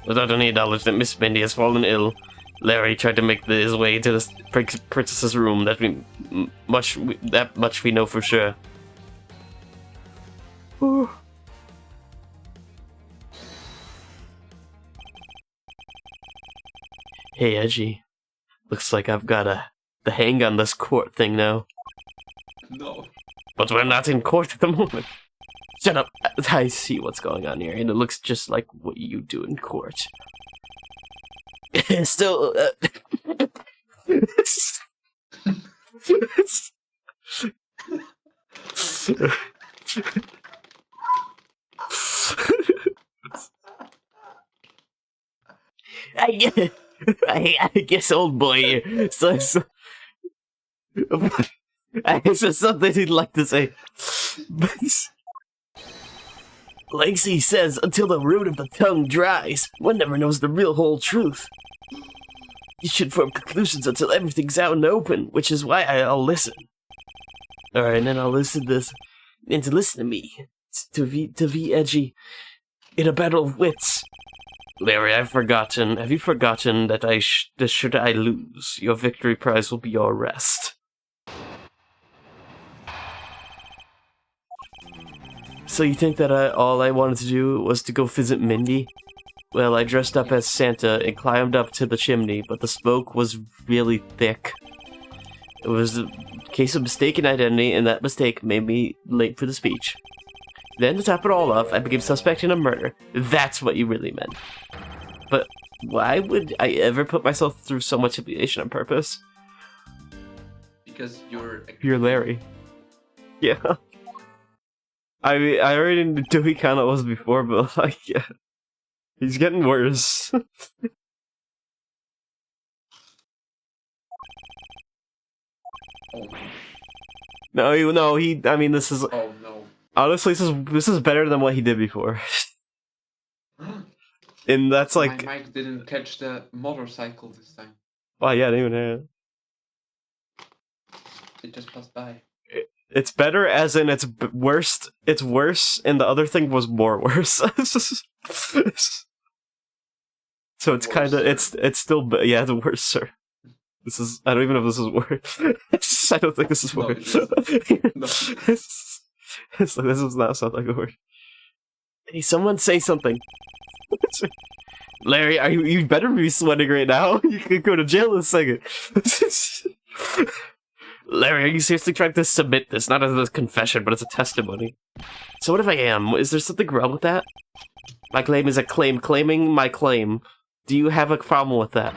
[SPEAKER 1] Without any knowledge that Miss Mindy has fallen ill, Larry tried to make his way to the princess's room. That much we know for sure. Ooh. Hey, Edgy. Looks like I've got the hang on this court thing now.
[SPEAKER 2] No.
[SPEAKER 1] But we're not in court at the moment. Shut up. I see what's going on here, and it looks just like what you do in court. Still, I guess old boy here. So it's just something he'd like to say. Lacey says, until the root of the tongue dries, one never knows the real whole truth. You should form conclusions until everything's out and open, which is why I'll listen. Alright, and then I'll listen to me. To be edgy. In a battle of wits. Larry, I've forgotten. Have you forgotten that should I lose, your victory prize will be your arrest? So you think that all I wanted to do was to go visit Mindy? Well, I dressed up as Santa and climbed up to the chimney, but the smoke was really thick. It was a case of mistaken identity, and that mistake made me late for the speech. Then, to top it all off, I became suspect in a murder. That's what you really meant. But why would I ever put myself through so much humiliation on purpose?
[SPEAKER 2] Because you're
[SPEAKER 1] Larry. Yeah. I mean, I already knew he kind of was before, but like, yeah. He's getting worse. No, I mean, this is...
[SPEAKER 2] Oh, no.
[SPEAKER 1] Honestly, this is better than what he did before. And that's like...
[SPEAKER 2] My mic didn't catch the motorcycle this time.
[SPEAKER 1] Oh, yeah, I didn't even hear it.
[SPEAKER 2] It just passed by.
[SPEAKER 1] It's better as in it's worse, and the other thing was more worse. So it's kind of, it's still, yeah, the worse, sir. This is, I don't even know if this is worse. I don't think this is worse. No. It's like, this does not sound like a word. Hey, someone say something. Larry, you better be sweating right now. You could go to jail in a second. Larry, are you seriously trying to submit this? Not as a confession, but as a testimony. So what if I am? Is there something wrong with that? My claim is a claim. Claiming my claim. Do you have a problem with that?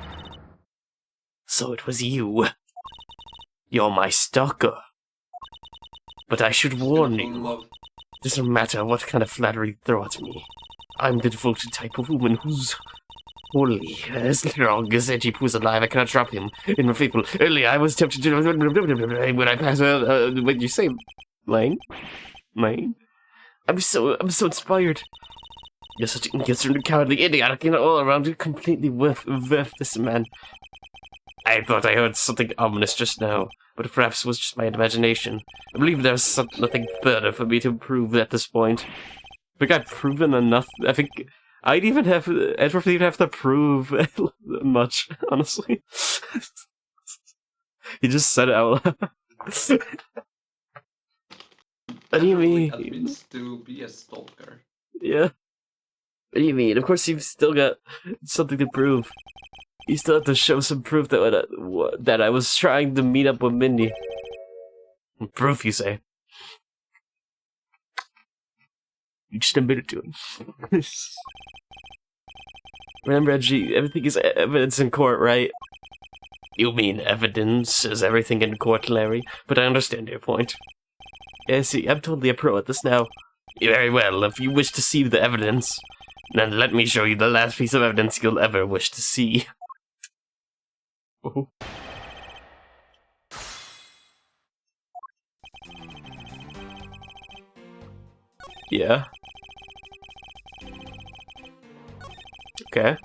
[SPEAKER 1] So it was you. You're my stalker. But I should warn you. Doesn't matter what kind of flattery you throw at me. I'm the devoted type of woman who's holy. As long as Edgy-Poo's alive, I cannot drop him in my faithful. Earlier, I was tempted to... When I pass... what did you say? Lane? Lane? I'm so inspired. You're such an inconsiderate, cowardly, idiotic, and all around you completely worth this man. I thought I heard something ominous just now, but perhaps it was just my imagination. I believe there's nothing further for me to prove at this point. I think I've proven enough. I think I'd even have... Edward even have to prove much, honestly. He just said it out loud. What do you mean?
[SPEAKER 2] That means to be a stalker.
[SPEAKER 1] Yeah. What do you mean? Of course you've still got something to prove. You still have to show some proof that I was trying to meet up with Mindy. Proof, you say? You just admitted to it. Remember, Edgy, everything is evidence in court, right? You mean evidence is everything in court, Larry? But I understand your point. Yeah, see, I'm totally a pro at this now. Very well, if you wish to see the evidence, then let me show you the last piece of evidence you'll ever wish to see. Oh. Yeah. Okay.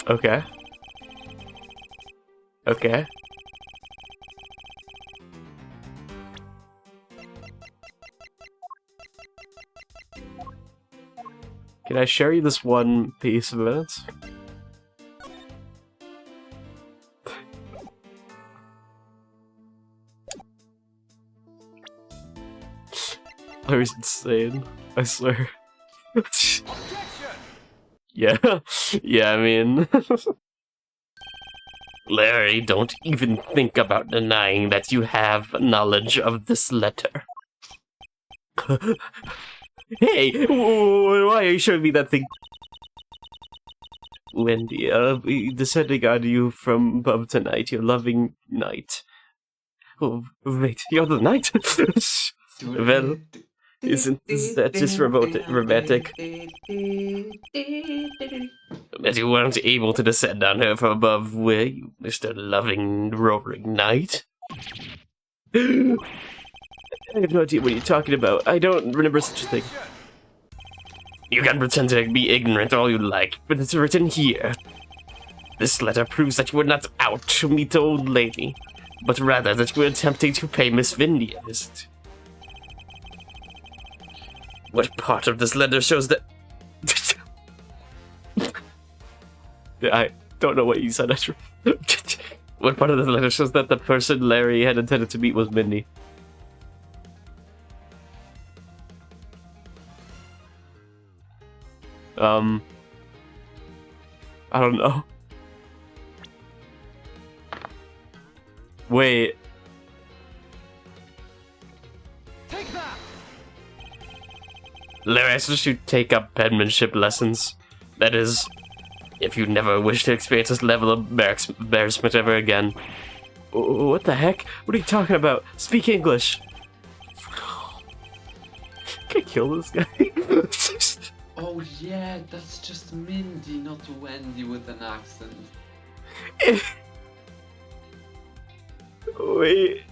[SPEAKER 1] Okay. Okay. Can I share you this one piece of evidence? Larry's insane. I swear. Yeah. Yeah, I mean... Larry, don't even think about denying that you have knowledge of this letter. Hey! Why are you showing me that thing? Wendy, descending on you from above tonight, your loving knight. Oh, wait, you're the knight? Well... Isn't that just romantic? That you weren't able to descend on her from above, were you, Mr. Loving Roaring Knight? I have no idea what you're talking about. I don't remember such a thing. You can pretend to be ignorant all you like, but it's written here. This letter proves that you were not out to meet the old lady, but rather that you were attempting to pay Miss Vindy a visit. What part of this letter shows that... I don't know what you said, actually. What part of this letter shows that the person Larry had intended to meet was Mindy? I don't know. Wait. Larry, I suggest you take up penmanship lessons. That is, if you never wish to experience this level of embarrassment ever again. What the heck? What are you talking about? Speak English! Can I kill this guy?
[SPEAKER 2] Oh yeah, that's just Mindy, not Wendy with an accent.
[SPEAKER 1] Wait...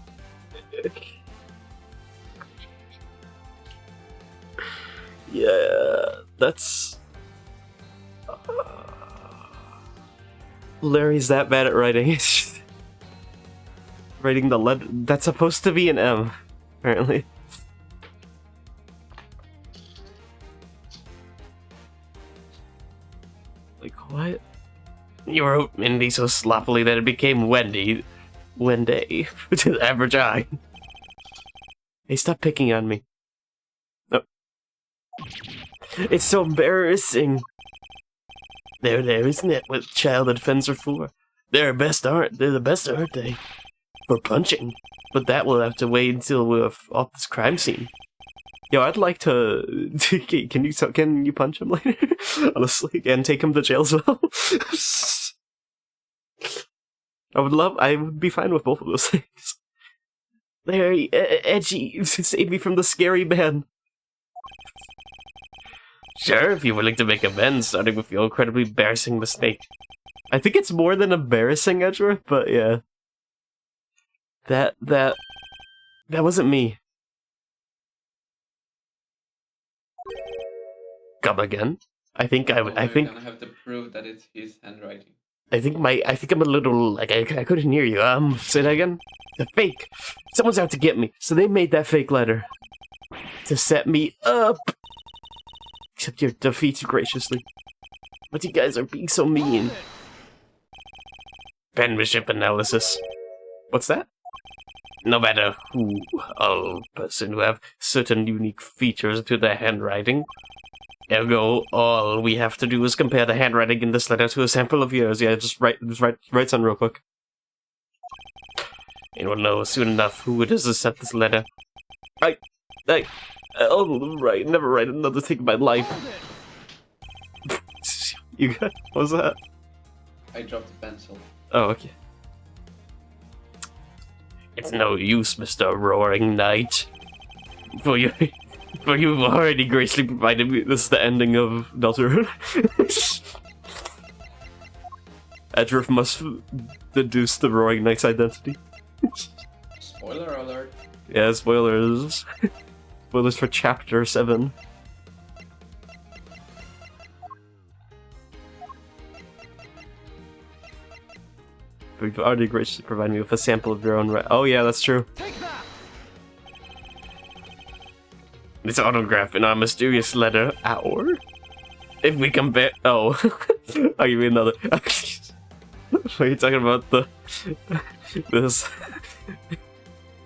[SPEAKER 1] Yeah, that's... Larry's that bad at writing. Writing the letter... That's supposed to be an M, apparently. Like, what? You wrote Mindy so sloppily that it became Wendy. Wendy. To the average eye. Hey, stop picking on me. It's so embarrassing. There, isn't it what child defense are for? They're the best, aren't they? For punching. But that will have to wait until we're off this crime scene. Yo, I'd like to... Can you punch him later? Honestly, and take him to jail as well? I would be fine with both of those things. Larry, Edgy, save me from the scary man. Sure, if you're willing to make amends, starting with your incredibly embarrassing mistake. I think it's more than embarrassing, Edgeworth, but yeah. That wasn't me. Come again? I think
[SPEAKER 2] We're gonna have to prove that it's his handwriting.
[SPEAKER 1] I think I'm a little, like, I couldn't hear you. Say that again? The fake. Someone's out to get me. So they made that fake letter. To set me up. Accept your defeat graciously. But you guys are being so mean. Penmanship analysis. What's that? No matter who, all person who have certain unique features to their handwriting. Ergo, all we have to do is compare the handwriting in this letter to a sample of yours. Yeah, just write something real quick. And we'll know soon enough who it is to sent this letter. Never write another thing in my life. You got, what was that?
[SPEAKER 2] I dropped the pencil.
[SPEAKER 1] Oh, okay. It's no use, Mr. Roaring Knight. For you've already graciously provided me. This is the ending of Deltarune. Edgeworth must deduce the Roaring Knight's identity.
[SPEAKER 2] Spoiler alert.
[SPEAKER 1] Yeah, spoilers. Spoilers for Chapter 7. But you've already graciously provided me with a sample of your own Oh yeah, that's true.
[SPEAKER 3] Take that!
[SPEAKER 1] This autograph in our mysterious letter, if we compare... Oh. I'll give you another. What are you talking about? This...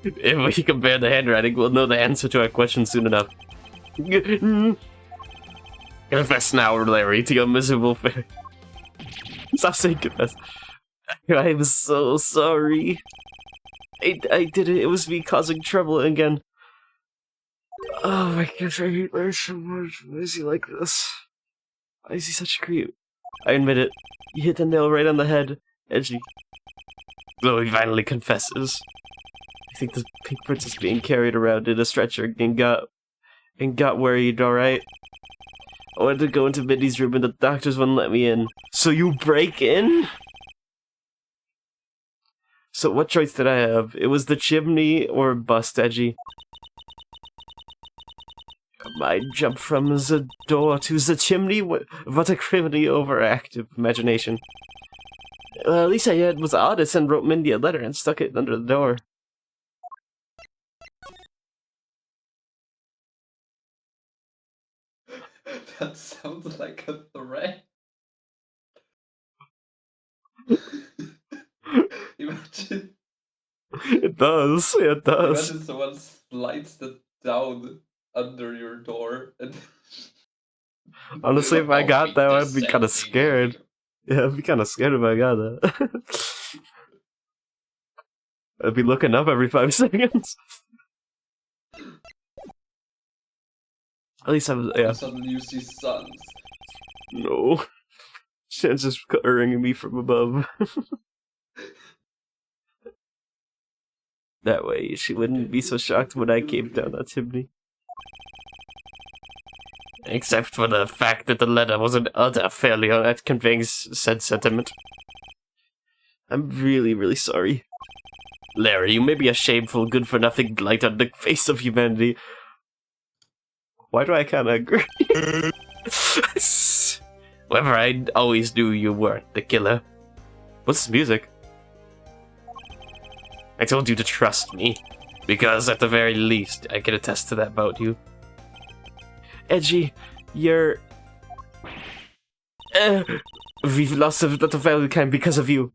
[SPEAKER 1] If we compare the handwriting, we'll know the answer to our question soon enough. Confess now, Larry, to your miserable fate. Stop saying confess. I'm so sorry. I did it. It was me causing trouble again. Oh my gosh, I hate Larry so much. Why is he like this? Why is he such a creep? I admit it. You hit the nail right on the head, Edgy. Though he finally confesses. I think the pink prince is being carried around in a stretcher and got worried, alright? I wanted to go into Mindy's room and the doctors wouldn't let me in. So you break in? So what choice did I have? It was the chimney or bust, Edgy. I jumped from the door to the chimney? What a criminally overactive imagination. Well, at least I was honest and wrote Mindy a letter and stuck it under the door.
[SPEAKER 2] That sounds like a threat. Imagine.
[SPEAKER 1] It does. It does.
[SPEAKER 2] Imagine someone slides that down under your door and...
[SPEAKER 1] Honestly, if I got that, I'd be kind of scared. Yeah, I'd be kind of scared if I got that. I'd be looking up every 5 seconds. At least I was, yeah.
[SPEAKER 2] Suddenly you see suns.
[SPEAKER 1] No. She's just ringing me from above. That way, she wouldn't be so shocked when I came down that chimney. Except for the fact that the letter was an utter failure at conveying said sentiment. I'm really, really sorry. Larry, you may be a shameful, good-for-nothing blight on the face of humanity. Why do I kind of agree? However, I always knew you weren't the killer. What's this music? I told you to trust me, because at the very least, I can attest to that about you. Edgy, you're... we've lost a lot of valuable time because of you.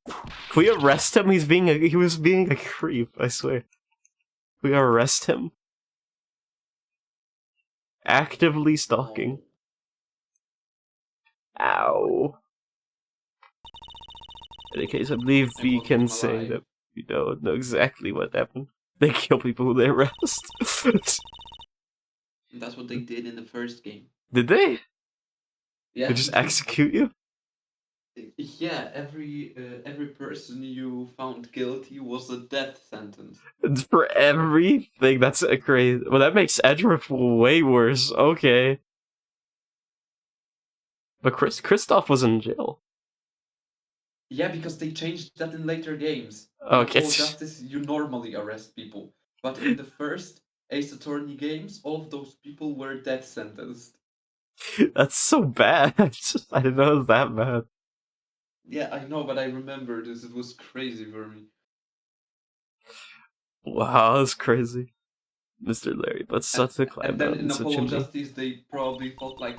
[SPEAKER 1] Can we arrest him? He was being a creep, I swear. Can we arrest him? Actively stalking. Ow. In any case, I believe
[SPEAKER 2] I
[SPEAKER 1] we
[SPEAKER 2] want
[SPEAKER 1] can
[SPEAKER 2] them
[SPEAKER 1] say
[SPEAKER 2] alive.
[SPEAKER 1] that we don't know exactly what happened. They kill people who they arrest.
[SPEAKER 2] That's what they did in the first game.
[SPEAKER 1] Did they?
[SPEAKER 2] Yeah.
[SPEAKER 1] They just execute you?
[SPEAKER 2] Yeah, every person you found guilty was a death sentence.
[SPEAKER 1] It's for everything? That's a crazy... Well, that makes Edgeworth way worse. Okay. But Kristoff was in jail.
[SPEAKER 2] Yeah, because they changed that in later games.
[SPEAKER 1] Okay.
[SPEAKER 2] In All Justice, you normally arrest people. But in the first Ace Attorney games, all of those people were death sentenced.
[SPEAKER 1] That's so bad. I didn't know it was that bad.
[SPEAKER 2] Yeah, I know, but I remember this. It was crazy for me.
[SPEAKER 1] Wow, that's crazy. Mr. Larry, but such a climb
[SPEAKER 2] And then
[SPEAKER 1] down
[SPEAKER 2] in
[SPEAKER 1] such a
[SPEAKER 2] Apollo
[SPEAKER 1] chimney.
[SPEAKER 2] Justice, they probably thought like,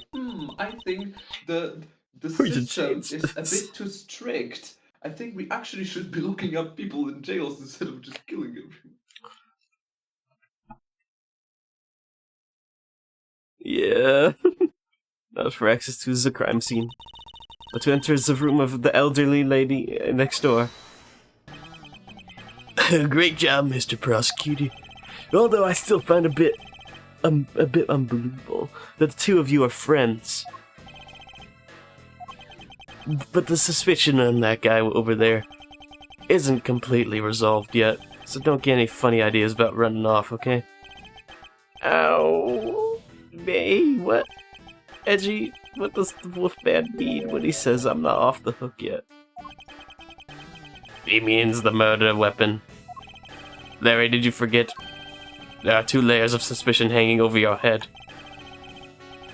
[SPEAKER 2] I think the
[SPEAKER 1] We should
[SPEAKER 2] system
[SPEAKER 1] change
[SPEAKER 2] is a
[SPEAKER 1] this.
[SPEAKER 2] bit too strict. I think we actually should be looking up people in jails instead of just killing them.
[SPEAKER 1] Yeah. Not for access to the crime scene, but to enter the room of the elderly lady next door. Great job, Mr. Prosecutor. Although I still find a bit unbelievable that the two of you are friends. But the suspicion on that guy over there isn't completely resolved yet, so don't get any funny ideas about running off, okay? Ow. Hey, what? Edgy, what does the Wolfman mean when he says I'm not off the hook yet? He means the murder weapon. Larry, did you forget? There are 2 layers of suspicion hanging over your head.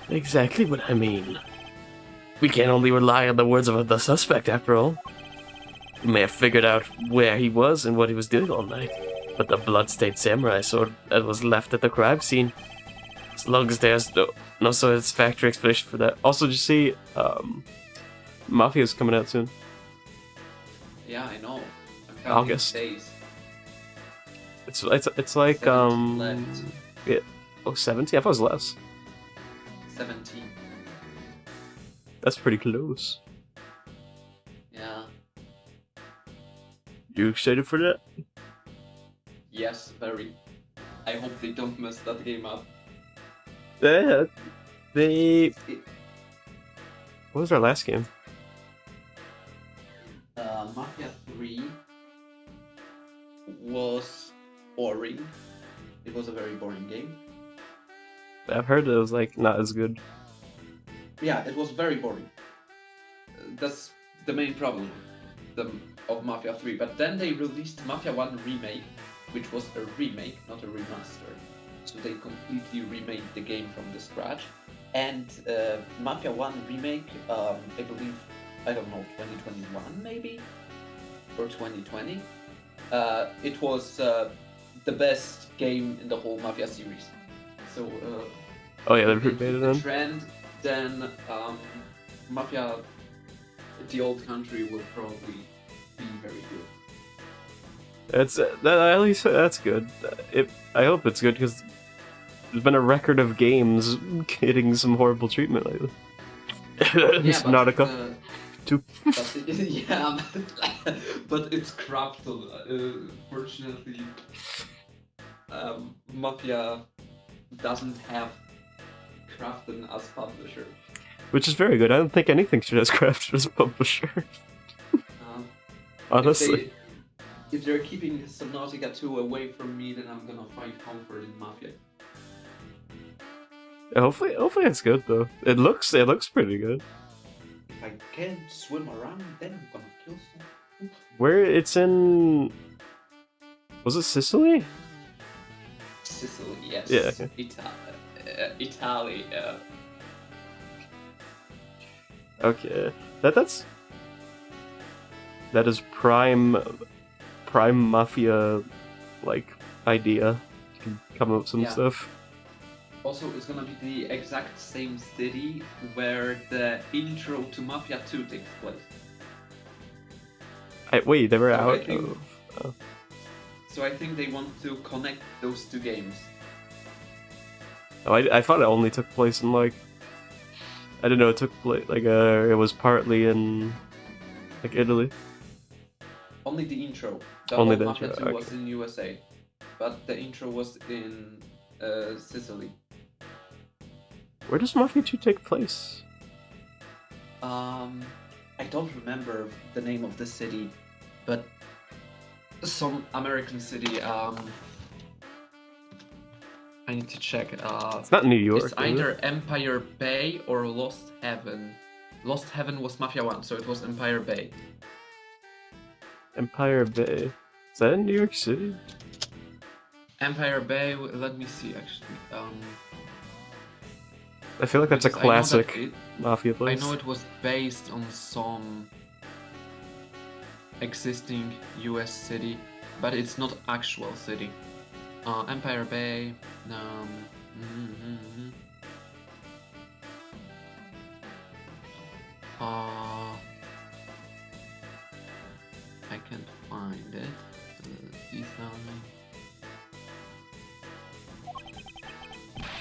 [SPEAKER 1] Exactly what I mean. We can't only rely on the words of the suspect, after all. We may have figured out where he was and what he was doing all night, but the blood-stained samurai sword that was left at the crime scene. As long as there's no satisfactory explanation for that. Also, did you see, Mafia's coming out soon?
[SPEAKER 2] Yeah, I know. I'm counting
[SPEAKER 1] August.
[SPEAKER 2] days.
[SPEAKER 1] It's like
[SPEAKER 2] 17 left.
[SPEAKER 1] yeah, 70? I thought it was less.
[SPEAKER 2] 17.
[SPEAKER 1] That's pretty close.
[SPEAKER 2] Yeah.
[SPEAKER 1] You excited for that?
[SPEAKER 2] Yes, very. I hope they don't mess that game up.
[SPEAKER 1] Yeah, what was our last game?
[SPEAKER 2] Mafia 3 was boring. It was a very boring game.
[SPEAKER 1] I've heard it was like not as good.
[SPEAKER 2] Yeah, it was very boring. That's the main problem of Mafia 3. But then they released Mafia 1 Remake, which was a remake, not a remaster. So they completely remade the game from the scratch. And Mafia 1 Remake, I believe, I don't know, 2021 maybe? Or 2020? It was the best game in the whole Mafia series. So,
[SPEAKER 1] Oh yeah, they
[SPEAKER 2] if
[SPEAKER 1] remade
[SPEAKER 2] keep
[SPEAKER 1] it
[SPEAKER 2] the
[SPEAKER 1] then.
[SPEAKER 2] trend, then Mafia, the old country will probably be very good.
[SPEAKER 1] It's at least that's good. I hope it's good because there's been a record of games getting some horrible treatment lately.
[SPEAKER 2] Yeah, but
[SPEAKER 1] Nautica. Too.
[SPEAKER 2] Yeah, but it's Crafton. Fortunately, Mafia doesn't have Crafton as publisher.
[SPEAKER 1] Which is very good. I don't think anything should have Crafton as publisher. Honestly.
[SPEAKER 2] If they're keeping Subnautica 2 away from me, then I'm gonna find comfort in Mafia.
[SPEAKER 1] Hopefully it's good though. It looks pretty good.
[SPEAKER 2] If I can't swim around, then I'm gonna kill someone.
[SPEAKER 1] Where it's in? Was it Sicily?
[SPEAKER 2] Sicily, yes.
[SPEAKER 1] Yeah. Okay.
[SPEAKER 2] Italy.
[SPEAKER 1] Okay. That is prime Mafia like idea. You can come up with some stuff.
[SPEAKER 2] Also, it's gonna be the exact same city where the intro to Mafia 2 takes place.
[SPEAKER 1] Wait, they were
[SPEAKER 2] So
[SPEAKER 1] out.
[SPEAKER 2] So I think they want to connect those 2 games.
[SPEAKER 1] Oh, I thought it only took place in like. I didn't know it took place like it was partly in like Italy.
[SPEAKER 2] Only the intro. The
[SPEAKER 1] Only
[SPEAKER 2] whole
[SPEAKER 1] the
[SPEAKER 2] Mafia
[SPEAKER 1] intro,
[SPEAKER 2] 2
[SPEAKER 1] okay.
[SPEAKER 2] was in USA, but the intro was in Sicily.
[SPEAKER 1] Where does Mafia 2 take place?
[SPEAKER 2] I don't remember the name of the city, but some American city. I need to check.
[SPEAKER 1] It's not New York.
[SPEAKER 2] It's either Empire Bay or Lost Heaven. Lost Heaven was Mafia 1, so it was Empire Bay.
[SPEAKER 1] Empire Bay. Is that in New York City?
[SPEAKER 2] Empire Bay, let me see actually.
[SPEAKER 1] I feel like that's a classic Mafia place.
[SPEAKER 2] I know it was based on some existing US city, but it's not actual city. Empire Bay. I can't find it. Design.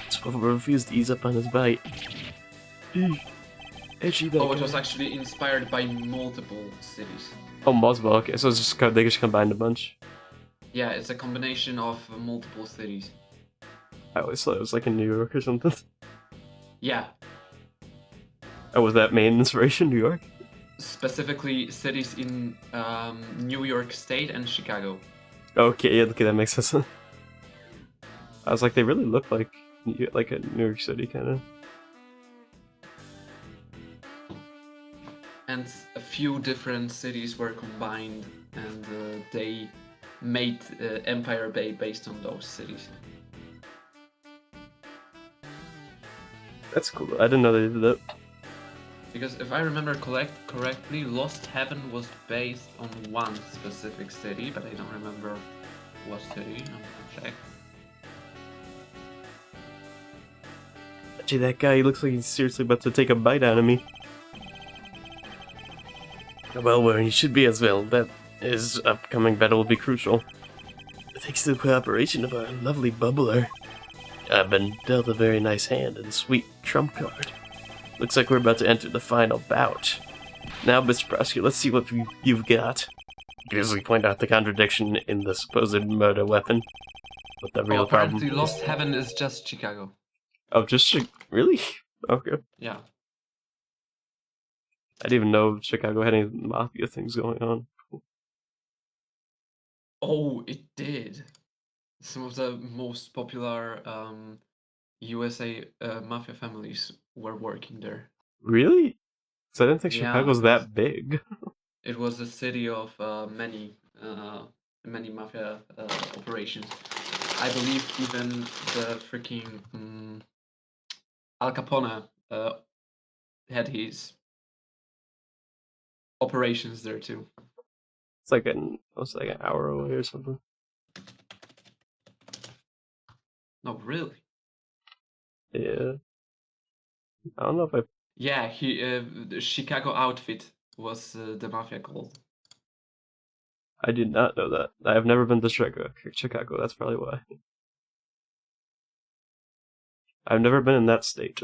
[SPEAKER 1] Swivel refused to ease up on his bite. Edgy that
[SPEAKER 2] Oh, it
[SPEAKER 1] guy.
[SPEAKER 2] was actually inspired by multiple cities.
[SPEAKER 1] Oh, multiple. Okay, so it's just they just combined a bunch.
[SPEAKER 2] Yeah, it's a combination of multiple cities.
[SPEAKER 1] I always thought it was like in New York or something.
[SPEAKER 2] Yeah.
[SPEAKER 1] Oh, was that main inspiration New York?
[SPEAKER 2] Specifically, cities in New York State and Chicago.
[SPEAKER 1] Okay, yeah, okay, that makes sense. I was like, they really look like a New York City kind of.
[SPEAKER 2] And a few different cities were combined, and they made Empire Bay based on those cities.
[SPEAKER 1] That's cool. I didn't know they did that.
[SPEAKER 2] Because if I remember correctly, Lost Heaven was based on one specific city, but I don't remember what city. I'm gonna check.
[SPEAKER 1] Gee, that guy, he looks like he's seriously about to take a bite out of me. Well, where he should be as well. That his upcoming battle will be crucial. Thanks to the cooperation of our lovely bubbler, I've been dealt a very nice hand and sweet trump card. Looks like we're about to enter the final bout. Now, Mr. Prosecutor, let's see what you've got. Grizzly point out the contradiction in the supposed murder weapon. But the real problem
[SPEAKER 2] apparently Lost Heaven is just Chicago.
[SPEAKER 1] Oh, just really? Okay.
[SPEAKER 2] Yeah.
[SPEAKER 1] I didn't even know Chicago had any mafia things going on.
[SPEAKER 2] Oh, it did. Some of the most popular USA mafia families were working there.
[SPEAKER 1] Really? So I didn't think
[SPEAKER 2] Yeah,
[SPEAKER 1] Chicago's that big.
[SPEAKER 2] It was a city of many mafia operations. I believe even the freaking Al Capone had his operations there too.
[SPEAKER 1] It's like almost like an hour away or something.
[SPEAKER 2] No, really?
[SPEAKER 1] Yeah. I don't know if I...
[SPEAKER 2] Yeah, the Chicago outfit was the mafia called.
[SPEAKER 1] I did not know that. I have never been to Chicago, that's probably why. I've never been in that state.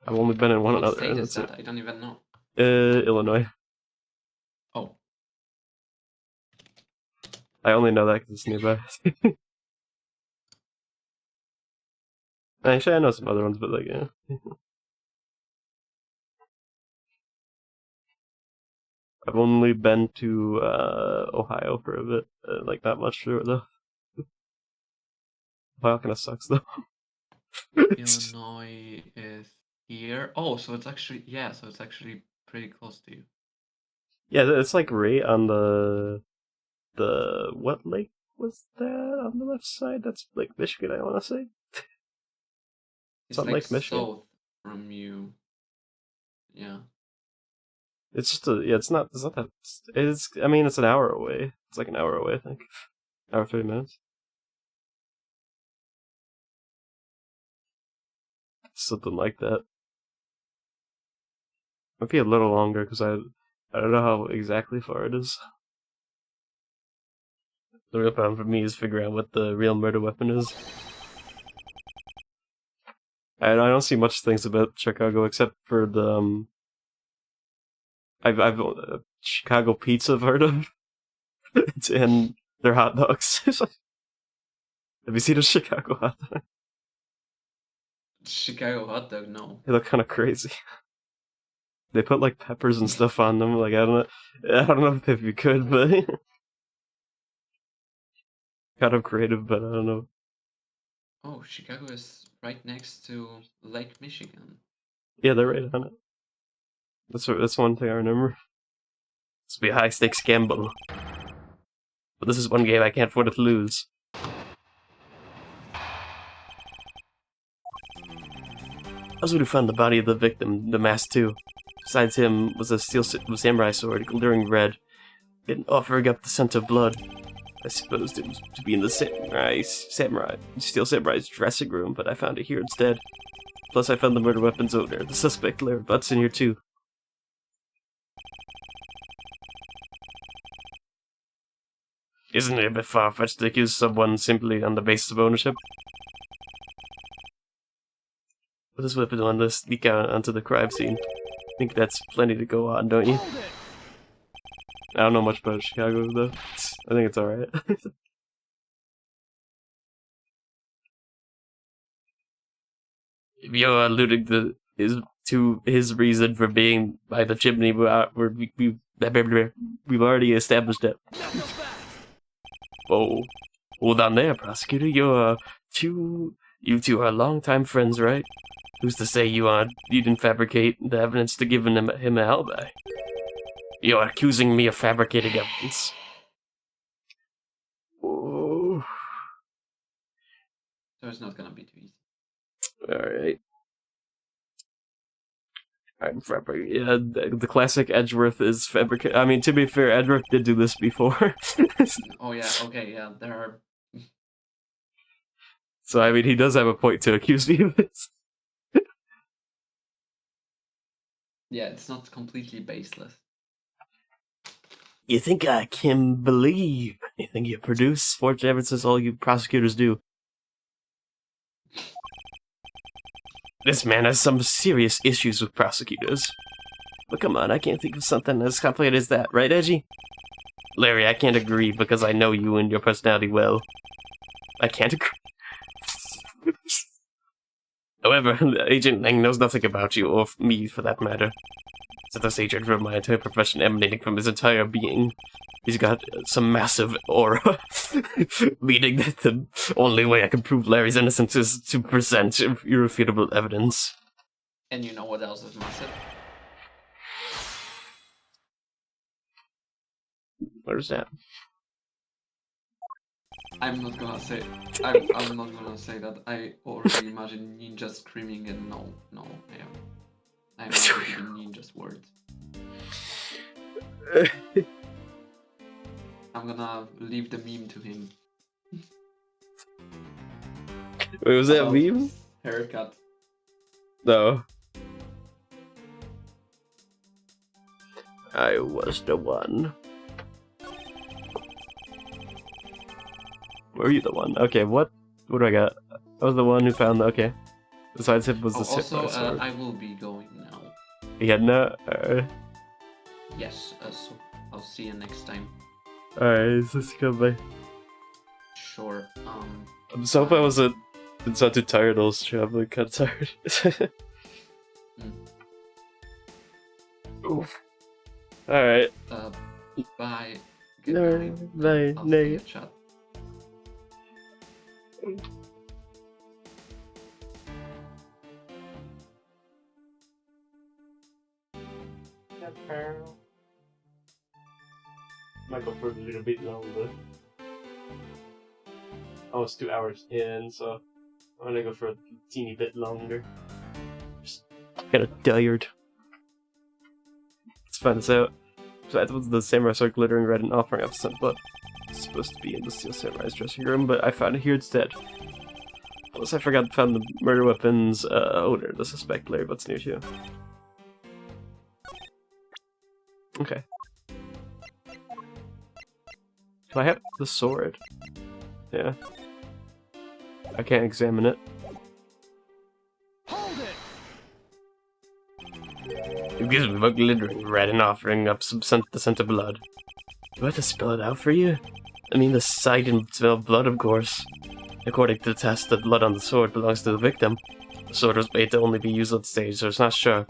[SPEAKER 1] I've only been in one
[SPEAKER 2] What
[SPEAKER 1] other.
[SPEAKER 2] state is
[SPEAKER 1] that's
[SPEAKER 2] that? I don't even know.
[SPEAKER 1] Illinois.
[SPEAKER 2] Oh.
[SPEAKER 1] I only know that because it's nearby. Actually, I know some other ones, but like, yeah. I've only been to Ohio for a bit. Like, not much through it, though. Ohio kind of sucks, though.
[SPEAKER 2] Illinois is here. Oh, so it's actually, yeah, so it's actually pretty close to you.
[SPEAKER 1] Yeah, it's like right on the what lake was that on the left side? That's Lake Michigan, I want to say.
[SPEAKER 2] It's
[SPEAKER 1] on
[SPEAKER 2] like
[SPEAKER 1] Lake Michigan.
[SPEAKER 2] south from you. Yeah.
[SPEAKER 1] It's just it's not that, I mean, it's an hour away. It's like an hour away, I think. Hour, 30 minutes. Something like that. Might be a little longer, because I don't know how exactly far it is. The real problem for me is figuring out what the real murder weapon is. And I don't see much things about Chicago except for the I've Chicago pizza, I've heard of. And they're hot dogs. Have you seen a Chicago hot dog?
[SPEAKER 2] Chicago hot dog, no.
[SPEAKER 1] They look kind of crazy. They put like peppers and stuff on them. Like I don't know if you could, but kind of creative. But I don't know.
[SPEAKER 2] Oh, Chicago is right next to Lake Michigan.
[SPEAKER 1] Yeah, they're right on it. That's one thing I remember. This will be a high stakes gamble. But this is one game I can't afford to lose. Also, who found the body of the victim, the mask too. Besides him was a steel samurai sword, glittering red, and offering up the scent of blood. I supposed it was to be in the steel samurai's dressing room, but I found it here instead. Plus, I found the murder weapon's owner. The suspect Larry Butts in here too. Isn't it a bit far-fetched to accuse someone simply on the basis of ownership? But this weapon on to sneak out onto the crime scene. I think that's plenty to go on, don't you? I don't know much about Chicago, though. I think it's alright. If you're alluding to his reason for being by the chimney, we've already established that. Oh, hold on there, prosecutor. You two are longtime friends, right? Who's to say you didn't fabricate the evidence to give him an alibi? You're accusing me of fabricating evidence. Oh.
[SPEAKER 2] So it's not gonna be too easy.
[SPEAKER 1] Alright. I'm fabricating. Yeah, the classic Edgeworth is fabricated. I mean, to be fair, Edgeworth did do this before.
[SPEAKER 2] Oh yeah, okay, yeah, there are...
[SPEAKER 1] So, I mean, he does have a point to accuse me of this.
[SPEAKER 2] Yeah, it's not completely baseless.
[SPEAKER 1] You think I can believe anything you produce? Forged evidence is all you prosecutors do. This man has some serious issues with prosecutors. But come on, I can't think of something as complicated as that, right, Edgy? Larry, I can't agree because I know you and your personality well. I can't agree. However, Agent Lang knows nothing about you, or me for that matter. He's this agent from my entire profession emanating from his entire being. He's got some massive aura, meaning that the only way I can prove Larry's innocence is to present irrefutable evidence.
[SPEAKER 2] And you know what else is massive?
[SPEAKER 1] Where's that?
[SPEAKER 2] I'm not gonna say. I'm not gonna say that. I already imagine ninja screaming, and no, I'm not using ninja's words. I'm gonna leave the meme to him.
[SPEAKER 1] Wait, was that meme?
[SPEAKER 2] Haircut.
[SPEAKER 1] No. I was the one. Were you the one? Okay, what do I got? I was the one who found the... Okay. Besides him was the
[SPEAKER 2] also, I will be going now.
[SPEAKER 1] Yeah, no...
[SPEAKER 2] Yes, so I'll see you next time.
[SPEAKER 1] Alright, let's go, bye.
[SPEAKER 2] Sure,
[SPEAKER 1] I'm so hope I wasn't... It's not too tired, I was traveling kind of tired. Oof. Alright.
[SPEAKER 2] Bye.
[SPEAKER 1] Good night. Bye.
[SPEAKER 2] I'll see you, chat.
[SPEAKER 1] Might go for a little bit longer. Almost 2 hours in, so I'm gonna go for a teeny bit longer. Just kinda tired. Let's find this out. So that was the samurai sword glittering red and offering up some blood. It's supposed to be in the steel samurai's dressing room, but I found it here instead. Plus I forgot to find the murder weapon's owner, the suspect Larry Butts near you. Okay. Do I have the sword? Yeah. I can't examine it.
[SPEAKER 3] Hold it!
[SPEAKER 1] It gives me a glittering red and offering up some the scent of blood. Do I have to spell it out for you? I mean the sight and smell of blood, of course. According to the test, the blood on the sword belongs to the victim. The sword was made to only be used on stage, so it's not sharp.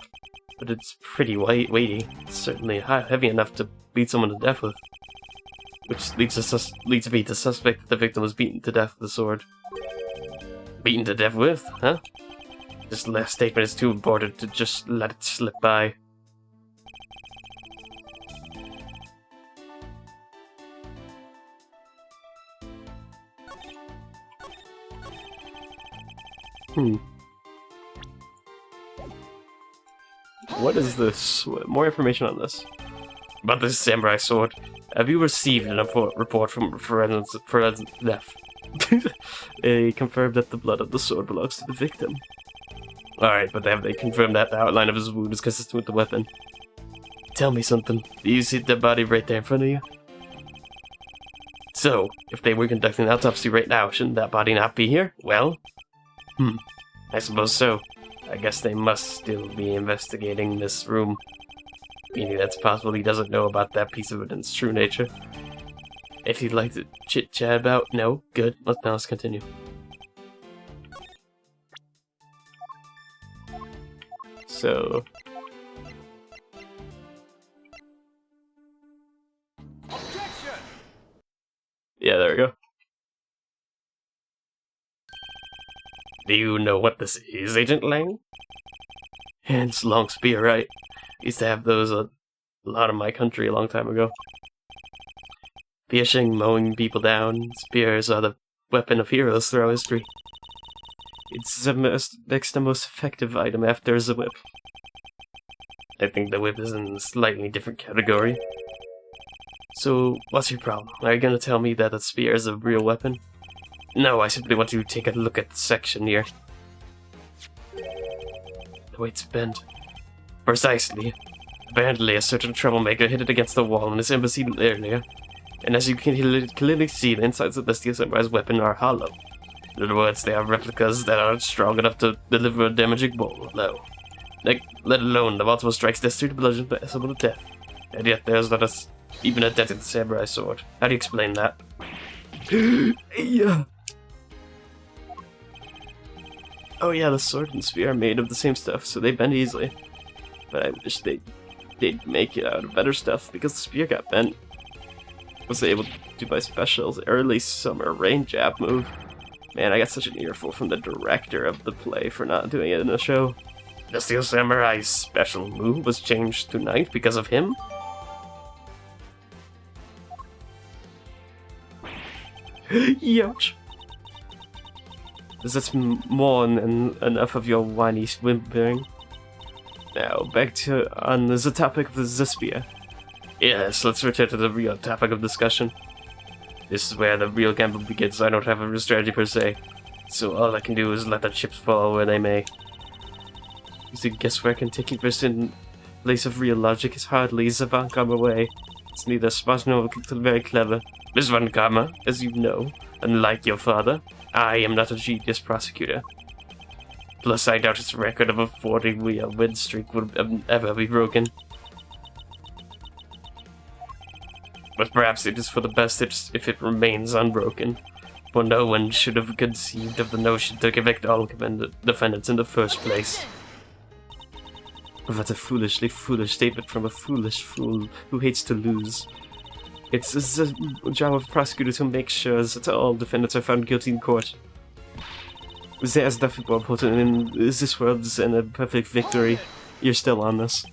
[SPEAKER 1] But it's pretty weighty. It's certainly heavy enough to beat someone to death with. Which leads me to suspect that the victim was beaten to death with the sword. Beaten to death with, huh? This last statement is too important to just let it slip by. What is this? More information on this. About this samurai sword. Have you received an report from forensic death? They confirmed that the blood of the sword belongs to the victim. Alright, but have they confirmed that the outline of his wound is consistent with the weapon? Tell me something. Do you see the body right there in front of you? So, if they were conducting an autopsy right now, shouldn't that body not be here? Well? I suppose so. I guess they must still be investigating this room. Meaning that's possible he doesn't know about that piece of evidence' true nature. If you'd like to chit-chat about... No? Good. Let's continue. So...
[SPEAKER 3] Objection!
[SPEAKER 1] Yeah, there we go. Do you know what this is, Agent Lang? It's long spear, right? Used to have those a lot in my country a long time ago. Piercing, mowing people down, spears are the weapon of heroes throughout history. It's the next most effective item after the whip. I think the whip is in a slightly different category. So, what's your problem? Are you gonna tell me that a spear is a real weapon? No, I simply want to take a look at the section here. The weight's bent. Precisely. Apparently, a certain troublemaker hit it against the wall in his embassy earlier. And as you can clearly see, the insides of the steel samurai's weapon are hollow. In other words, they are replicas that aren't strong enough to deliver a damaging blow. Let alone the multiple strikes necessary to bludgeon someone to death. And yet there's not even a dent in the samurai sword. How do you explain that? Yeah. Oh yeah, the sword and spear are made of the same stuff, so they bend easily. But I wish they'd make it out of better stuff, because the spear got bent. Was able to do my special's early summer rain jab move. Man, I got such an earful from the director of the play for not doing it in the show. The Steel Samurai's special move was changed tonight because of him? Youch! That's more than enough of your whiny whimpering. Now, back to on the topic of the spear. Yes, let's return to the real topic of discussion. This is where the real gamble begins. I don't have a strategy per se, so all I can do is let the chips fall where they may. Using guesswork and taking risks in place of real logic is hardly a Van Karma way. It's neither smart nor very clever. Miss Van Karma, as you know, unlike your father, I am not a genius prosecutor. Plus, I doubt its record of a 40-year win streak would ever be broken. But perhaps it is for the best if it remains unbroken, for no one should have conceived of the notion to convict all defendants in the first place. What a foolish statement from a foolish fool who hates to lose. It's the job of prosecutors to make sure that all defendants are found guilty in court. There's nothing more important in this world than a perfect victory. You're still on this.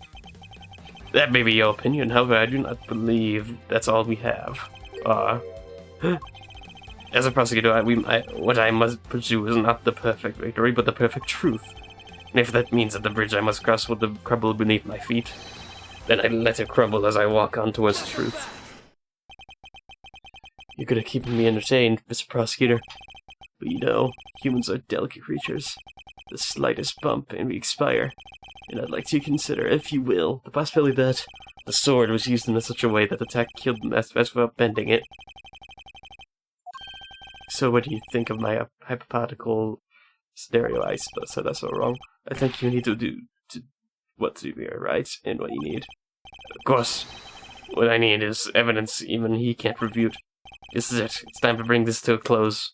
[SPEAKER 1] That may be your opinion, however, I do not believe that's all we have. As a prosecutor, what I must pursue is not the perfect victory, but the perfect truth. And if that means that the bridge I must cross will crumble beneath my feet, then I let it crumble as I walk on towards the truth. You're good at keeping me entertained, Mr. Prosecutor. But you know, humans are delicate creatures. The slightest bump and we expire. And I'd like to consider, if you will, the possibility that the sword was used in such a way that the attack killed the master without bending it. So what do you think of my hypothetical scenario? I said that's so wrong. I think you need to what to be right and what you need. Of course, what I need is evidence even he can't refute. This is it. It's time to bring this to a close.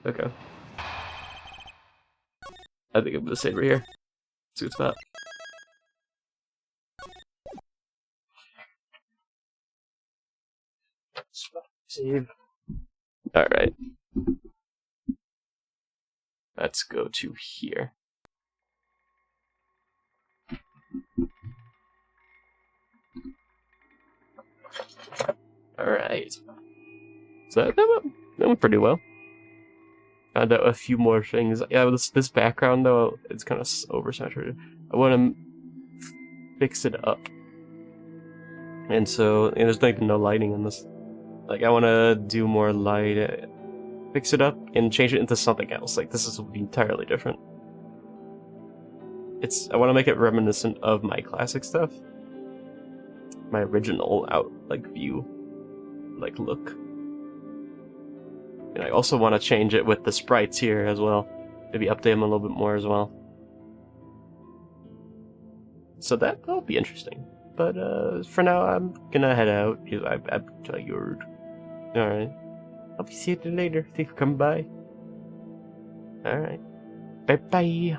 [SPEAKER 1] Okay. I think I'm gonna save right here. It's a good spot. Save. Alright. Let's go to here. Alright. So that went pretty well. Found out a few more things. Yeah, this background though, it's kind of oversaturated. I want to fix it up. And so, there's like no lighting in this. Like, I want to do more light, fix it up, and change it into something else. Like, this is entirely different. I want to make it reminiscent of my classic stuff. My original view, look. And I also want to change it with the sprites here as well. Maybe update them a little bit more as well. So that'll be interesting. But for now, I'm gonna head out. I'm tired. Alright. I'll be seeing you later. Thanks for coming by. Alright. Bye-bye.